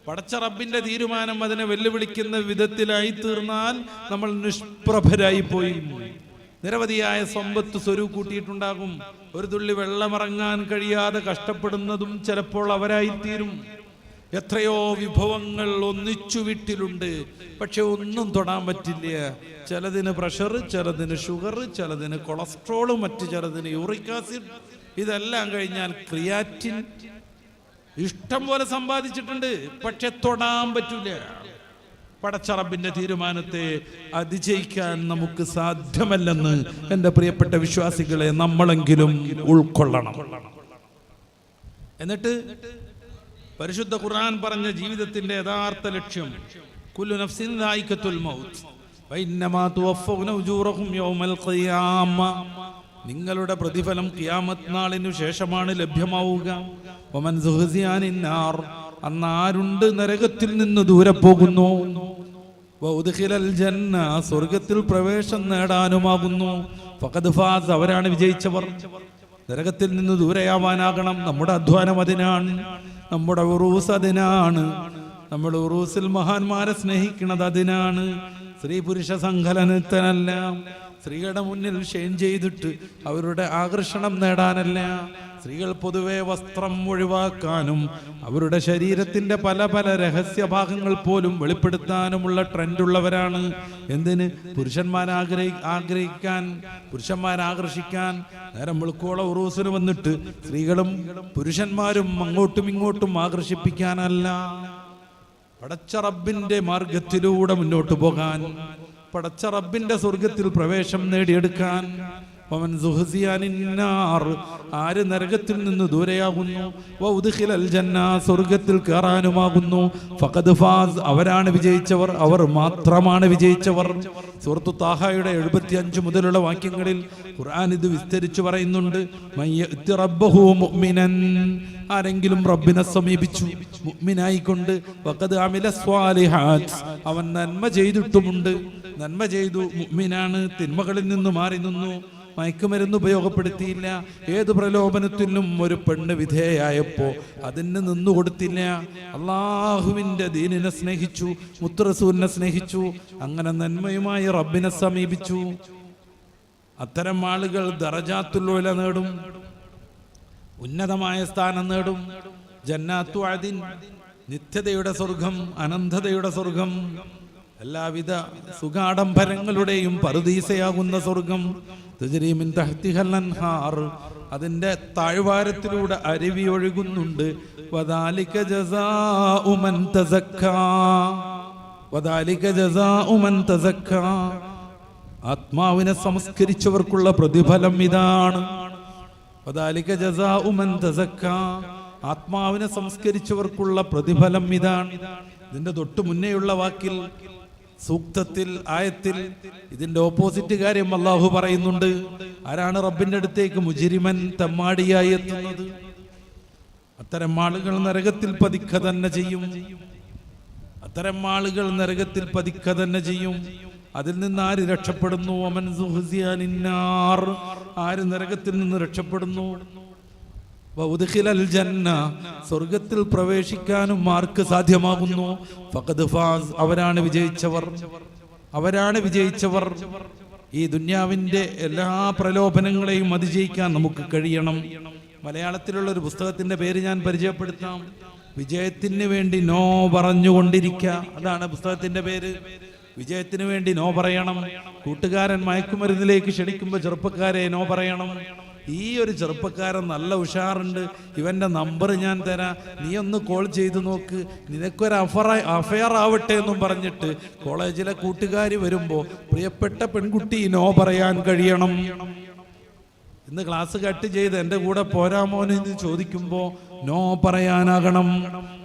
പടച്ച റബ്ബിന്റെ തീരുമാനം അതിനെ വെല്ലുവിളിക്കുന്ന വിധത്തിലായി തീർന്നാൽ നമ്മൾ നിഷ്പ്രഭരായി പോയി. നിരവധിയായ സമ്പത്ത് സ്വരൂകൂട്ടിയിട്ടുണ്ടാകും. ഒരു തുള്ളി വെള്ളമിറങ്ങാൻ കഴിയാതെ കഷ്ടപ്പെടുന്നതും ചിലപ്പോൾ അവരായിത്തീരും. എത്രയോ വിഭവങ്ങൾ ഒന്നിച്ചു വീട്ടിലുണ്ട്, പക്ഷെ ഒന്നും തൊടാൻ പറ്റില്ല. ചിലതിന് പ്രഷർ, ചിലതിന് ഷുഗർ, ചിലതിന് കൊളസ്ട്രോൾ, മറ്റു ചിലതിന് യൂറിക് ആസിഡ്. ഇതെല്ലാം കഴിഞ്ഞാൽ ക്രിയാറ്റിൻ ഇഷ്ടം പോലെ സമ്പാദിച്ചിട്ടുണ്ട്, പക്ഷെ തൊടാൻ പറ്റൂല. പടച്ച റബ്ബിന്റെ തീരുമാനത്തെ അതിജയിക്കാൻ നമുക്ക് സാധ്യമല്ലെന്ന് എൻ്റെ പ്രിയപ്പെട്ട വിശ്വാസികളെ നമ്മളെങ്കിലും ഉൾക്കൊള്ളണം. എന്നിട്ട് പരിശുദ്ധ ഖുർആൻ പറഞ്ഞ ജീവിതത്തിന്റെ യഥാർത്ഥ ലക്ഷ്യം, കുല്ലു നഫ്സിൻ ദായിഖത്തുൽ മൗത്ത് വഇന്നമാ തുവഫൗന ഉജൂറഹും യൗമൽ ഖിയാമ. നിങ്ങളുടെ പ്രതിഫലം ഖിയാമത്ത് നാളിനു ശേഷമാണ് ലഭ്യമാവുക. വമൻ സുഹ്സിയാനിൻ നാർ, അന്ന് ആരുണ്ട് നരകത്തിൽ നിന്ന് ദൂരെ പോകുന്നു. വഉദ്ഖിലൽ ജന്ന, സ്വർഗത്തിൽ പ്രവേശം നേടാനുമാകുന്നു. ഫഖദ് ഫാസ്, അവരാണ് വിജയിച്ചവർ. നരകത്തിൽ നിന്ന് ദൂരെയാവാനാകണം. നമ്മുടെ അധ്വാനം അതിനാണ്, നമ്മുടെ ഉറൂസ് അതിനാണ്. നമ്മൾ ഉറൂസിൽ മഹാന്മാരെ സ്നേഹിക്കുന്നത് അതിനാണ്. സ്ത്രീ പുരുഷ സങ്കലനത്തിനല്ല, സ്ത്രീകളുടെ മുന്നിൽ ഷെയിൻ ചെയ്തിട്ട് അവരുടെ ആകർഷണം നേടാനല്ല. സ്ത്രീകൾ പൊതുവെ വസ്ത്രം ഒഴിവാക്കാനും അവരുടെ ശരീരത്തിന്റെ പല പല രഹസ്യ ഭാഗങ്ങൾ പോലും വെളിപ്പെടുത്താനുമുള്ള ട്രെൻഡുള്ളവരാണ്. എന്തിന്? പുരുഷന്മാരാകർഷിക്കാൻ. നേരം വെളുക്കോളം ഉറൂസിന് വന്നിട്ട് സ്ത്രീകളും പുരുഷന്മാരും അങ്ങോട്ടും ഇങ്ങോട്ടും ആകർഷിപ്പിക്കാനല്ല, പടച്ച റബ്ബിന്റെ മാർഗത്തിലൂടെ മുന്നോട്ട് പോകാൻ, പടച്ച റബ്ബിന്റെ സ്വർഗത്തിൽ പ്രവേശം നേടിയെടുക്കാൻ. വമൻ സുഹ്സിയാനിൻ നാർ, ആര് നരകത്തിൽ നിന്ന് ദൂരെയാകുന്നു. വഉദ്ഖിലൽ ജന്ന, സ്വർഗത്തിൽ കയറാനുമാകുന്നു. ഫഖദ് ഫാസ്, അവരാണ് വിജയിച്ചവർ, അവർ മാത്രമാണ് വിജയിച്ചവർ. സൂറത്തു താഹയുടെ 75 മുതലുള്ള വാക്യങ്ങളിൽ ഖുർആൻ ഇത് വിസ്തരിച്ചു പറയുന്നുണ്ട്. മയ്യഅതി റബ്ബഹു മുഅ്മിനൻ, ആരെങ്കിലും റബ്ബിനെ സമീപിച്ചു മുഅ്മിനായിക്കൊണ്ട്, വഖദ് അമില സ്വാലിഹാത്ത്, അവൻ നന്മ ചെയ്തിട്ടുമുണ്ട്, നന്മ ചെയ്തു, മുഅ്മിനാണ്, തിന്മകളിൽ നിന്ന് മാറി നിന്നു, മയക്കുമരുന്ന് ഉപയോഗപ്പെടുത്തിയില്ല. ഏത് പ്രലോഭനത്തിനും ഒരു പെണ്ണ് വിധേയായപ്പോ അതിന് നിന്നുകൊടുത്തില്ല. അള്ളാഹുവിന്റെ ദീനിനെ സ്നേഹിച്ചു, മുത്തറസൂലിനെ സ്നേഹിച്ചു, അങ്ങനെ നന്മയുമായി റബ്ബിനെ സമീപിച്ചു. അത്തരം ആളുകൾ ദറജാത്തുൽ ഉല നേടും, ഉന്നതമായ സ്ഥാനം നേടും. ജന്നാത്തു അദിൻ, നിത്യതയുടെ സ്വർഗം, അനന്തതയുടെ സ്വർഗം, എല്ലാവിധ സുഖാഡംബരങ്ങളുടെയും പറുദീസയാകുന്ന സ്വർഗം. തജ്രി മിൻ തഹ്തിഹൽ അൻഹാർ, അതിന്റെ താഴ്വാരത്തിലൂടെ അരുവി ഒഴുകുന്നുണ്ട്. വദാലിക ജസാഉ മൻ തസക്കാ, വദാലിക ജസാഉ മൻ തസക്കാ, ആത്മാവിനെ സംസ്കരിച്ചവർക്കുള്ള പ്രതിഫലം ഇതാണ്. വദാലിക ജസാഉ മൻ തസക്കാ, ആത്മാവിനെ സംസ്കരിച്ചവർക്കുള്ള പ്രതിഫലം ഇതാണ്. ഇതിന്റെ തൊട്ടു മുന്നേയുള്ള വാക്കിൽ, സൂക്തത്തിൽ, ആയത്തിൽ ഇതിന്റെ ഓപ്പോസിറ്റ് കാര്യം അല്ലാഹു പറയുന്നുണ്ട്. ആരാണ് റബ്ബിന്റെ അടുത്തേക്ക് മുജ്രിമൻ, തെമ്മാടിയായി എത്തുന്നത്? അത്തരം ആളുകൾ നരകത്തിൽ പതിക്ക തന്നെ ചെയ്യും. അത്തരം ആളുകൾ നരകത്തിൽ പതിക്ക തന്നെ ചെയ്യും. അതിൽ നിന്ന് ആര് രക്ഷപ്പെടുന്നു? വമൻ സുഹ്സിയാനിൻ നാർ, ആര് നരകത്തിൽ നിന്ന് രക്ഷപ്പെടുന്നു? വഉദ്ഖിലൽ ജന്ന, സ്വർഗത്തിൽ പ്രവേശിക്കാനും ആർക്ക് സാധ്യമാകുന്നു? ഫഖദ് ഫാസ്, അവരാണ് വിജയിച്ചവർ, അവരാണ് വിജയിച്ചവർ. ഈ ദുന്യാവിന്റെ എല്ലാ പ്രലോഭനങ്ങളെയും അതിജയിക്കാൻ നമുക്ക് കഴിയണം. മലയാളത്തിലുള്ള ഒരു പുസ്തകത്തിന്റെ പേര് ഞാൻ പരിചയപ്പെടുത്താം. വിജയത്തിന് വേണ്ടി നോ പറഞ്ഞുകൊണ്ടിരിക്കുക, അതാണ് പുസ്തകത്തിന്റെ പേര്. വിജയത്തിന് വേണ്ടി നോ പറയണം. കൂട്ടുകാരൻ മയക്കുമരുന്നിലേക്ക് ക്ഷണിക്കുമ്പോൾ ചെറുപ്പക്കാരെ നോ പറയണം. ഈ ഒരു ചെറുപ്പക്കാരൻ നല്ല ഉഷാറുണ്ട്, ഇവന്റെ നമ്പർ ഞാൻ തരാം, നീ ഒന്ന് കോൾ ചെയ്തു നോക്ക്, നിനക്കൊരു അഫയർ ആവട്ടെ എന്നും പറഞ്ഞിട്ട് കോളേജിലെ കൂട്ടുകാരി വരുമ്പോൾ പ്രിയപ്പെട്ട പെൺകുട്ടി നോ പറയാൻ കഴിയണം. ഇന്ന് ക്ലാസ് കട്ട് ചെയ്ത് എൻ്റെ കൂടെ പോരാമോനെ എന്ന് ചോദിക്കുമ്പോൾ നോ പറയാനാകണം.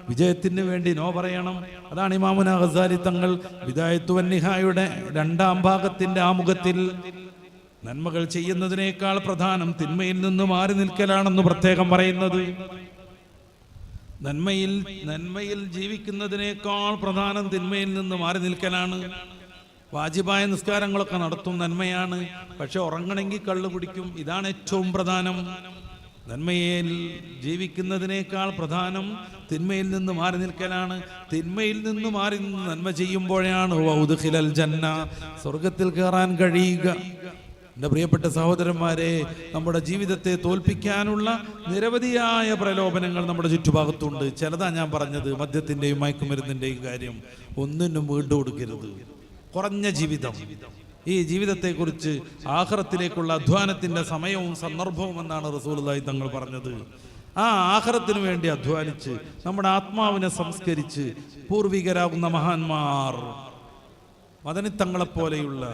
വിജയത്തിന് വേണ്ടി നോ പറയണം. അതാണ് ഇമാമുന ഗസാലി തങ്ങൾ ബിദായത്തു വന്നിഹായുടെ 2-ാം ഭാഗത്തിന്റെ ആമുഖത്തിൽ നന്മകൾ ചെയ്യുന്നതിനേക്കാൾ പ്രധാനം തിന്മയിൽ നിന്ന് മാറി നിൽക്കലാണെന്ന് പ്രത്യേകം പറയുന്നത്. നന്മയിൽ ജീവിക്കുന്നതിനേക്കാൾ പ്രധാനം തിന്മയിൽ നിന്ന് മാറി നിൽക്കലാണ്. വാജിബായ നിസ്കാരങ്ങളൊക്കെ നടത്തും, നന്മയാണ്. പക്ഷെ ഉറങ്ങണമെങ്കിൽ കള്ളു കുടിക്കും. ഇതാണ് ഏറ്റവും പ്രധാനം. നന്മയിൽ ജീവിക്കുന്നതിനേക്കാൾ പ്രധാനം തിന്മയിൽ നിന്ന് മാറി നിൽക്കലാണ്. തിന്മയിൽ നിന്ന് മാറി നിന്ന് നന്മ ചെയ്യുമ്പോഴാണ് വൗദ്ഖിലൽ ജന്ന, സ്വർഗത്തിൽ കയറാൻ കഴിയുക. എൻ്റെ പ്രിയപ്പെട്ട സഹോദരന്മാരെ, നമ്മുടെ ജീവിതത്തെ തോൽപ്പിക്കാനുള്ള നിരവധിയായ പ്രലോഭനങ്ങൾ നമ്മുടെ ചുറ്റുഭാഗത്തുണ്ട്. ചിലതാ ഞാൻ പറഞ്ഞത്, മദ്യത്തിൻ്റെയും മയക്കുമരുന്നിൻ്റെയും കാര്യം. ഒന്നിനും വീണ്ടു കൊടുക്കരുത്. കുറഞ്ഞ ജീവിതം, ഈ ജീവിതത്തെക്കുറിച്ച് ആഖിറത്തിലേക്കുള്ള അധ്വാനത്തിൻ്റെ സമയവും സന്ദർഭവും എന്നാണ് റസൂലുള്ളാഹി തങ്ങൾ പറഞ്ഞത്. ആ ആഖിറത്തിന് വേണ്ടി അധ്വാനിച്ച് നമ്മുടെ ആത്മാവിനെ സംസ്കരിച്ച് പൂർവികരാകുന്ന മഹാന്മാർ, മദനിത്തങ്ങളെപ്പോലെയുള്ള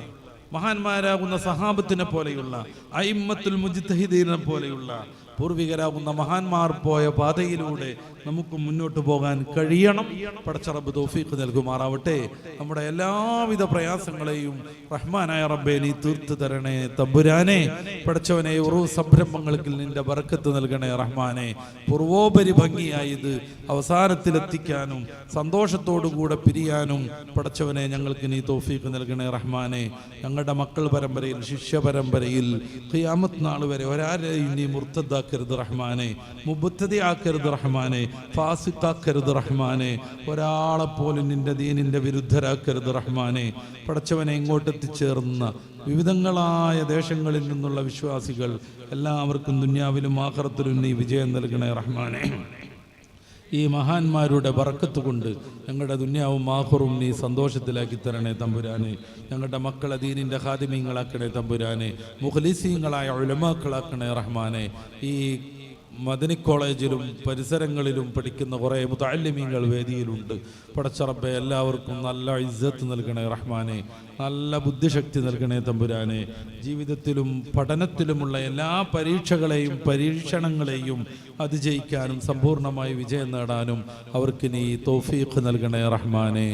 മഹാന്മാരാകുന്ന സഹാബത്തിനെ പോലെയുള്ള അയിമ്മത്തുൽ മുജ്തഹിദീനെ പോലെയുള്ള പൂർവികരാകുന്ന മഹാന്മാർ പോയ പാതയിലൂടെ നമുക്ക് മുന്നോട്ട് പോകാൻ കഴിയണം. പടച്ച റബ്ബ് തൗഫീഖ് നൽകുമാറാവട്ടെ. നമ്മുടെ എല്ലാവിധ പ്രയാസങ്ങളെയും റഹ്മാനായ റബ്ബേ നീ തീർത്തു തരണേ തമ്പുരാനെ. പടച്ചവനെ, ഓരോ സംരംഭങ്ങൾക്ക് നിന്റെ ബർക്കത്ത് നൽകണേ റഹ്മാനെ. പൂർവോപരി ഭംഗിയായത് അവസാനത്തിലെത്തിക്കാനും സന്തോഷത്തോടുകൂടെ പിരിയാനും പടച്ചവനെ ഞങ്ങൾക്ക് നീ തൗഫീഖ് നൽകണേ റഹ്മാനെ. ഞങ്ങളുടെ മക്കൾ പരമ്പരയിൽ, ശിഷ്യ പരമ്പരയിൽ ഖിയാമത്ത് നാൾ വരെ ഒരാരെയും നീ മുർത്തദാക്കരുത് റഹ്മാനെ, മുബത്തദി ആക്കരുത് റഹ്മാനെ, ഫാസിഖാക്കരുത് റഹ്മാനെ. ഒരാളെപ്പോലും നിന്റെ ദീനിന്റെ വിരുദ്ധരാക്കരുത് റഹ്മാനെ. പടച്ചവനെ, ഇങ്ങോട്ട് എത്തിച്ചേർന്ന വിവിധങ്ങളായ ദേശങ്ങളിൽ നിന്നുള്ള വിശ്വാസികൾ എല്ലാവർക്കും ദുനിയാവിലും ആഖിറത്തിലും നീ വിജയം നൽകണേ റഹ്മാനെ. ഈ മഹാന്മാരുടെ ബർക്കത്ത് കൊണ്ട് ഞങ്ങളുടെ ദുനിയാവും ആഖിറും നീ സന്തോഷത്തിലാക്കി തരണേ തമ്പുരാനെ. ഞങ്ങളുടെ മക്കളെ ദീനിൻ്റെ ഖാദിമീങ്ങളാക്കണേ തമ്പുരാനെ. മുഖ്ലിസീങ്ങളായ ഉലമാക്കളാക്കണേ റഹ്മാനെ. ഈ മദനി കോളേജിലും പരിസരങ്ങളിലും പഠിക്കുന്ന കുറേ മുതഅല്ലിമീങ്ങൾ വേദിയിലുണ്ട്. പടച്ച റബ്ബേ, എല്ലാവർക്കും നല്ല ഇസ്സത്ത് നൽകണേ റഹ്മാനെ. നല്ല ബുദ്ധിശക്തി നൽകണേ തമ്പുരാനെ. ജീവിതത്തിലും പഠനത്തിലുമുള്ള എല്ലാ പരീക്ഷകളെയും പരീക്ഷണങ്ങളെയും അതിജയിക്കാനും സമ്പൂർണ്ണമായി വിജയം നേടാനും അവർക്ക് നീ തൗഫീഖ് നൽകണേ റഹ്മാനെ.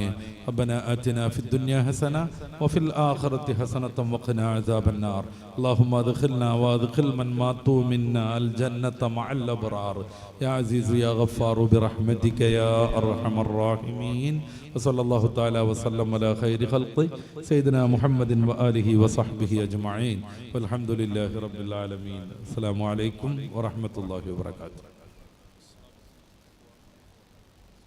റബ്ബനാ ആതിനാ ഫിദ്ദുനിയാ ഹസന വഫിൽ ആഖിറതി ഹസനതൻ വഖിനാ അസാബന്നാർ. അല്ലാഹുമ്മ അദ്ഖിൽനാ വഅദ്ഖിൽ മൻ മാതു മിന്നാ അൽ ജന്നത മഅൽ അബ്റാർ യാ അസീസ് യാ ഗഫാർ ബിറഹ്മതിക യാ അർഹമർ റഹീമീൻ. വസല്ലല്ലാഹു തആല വസല്ലം അലാ ഖൈരി ഖൽഖി സയ്യിദിനാ മുഹമ്മദിൻ വആലിഹി വസഹ്ബിഹി അജ്മഈൻ വൽഹംദുലില്ലാഹി റബ്ബിൽ ആലമീൻ. അസ്സലാമു അലൈക്കും വറഹ്മത്തുള്ളാഹി വബറകാതുഹു.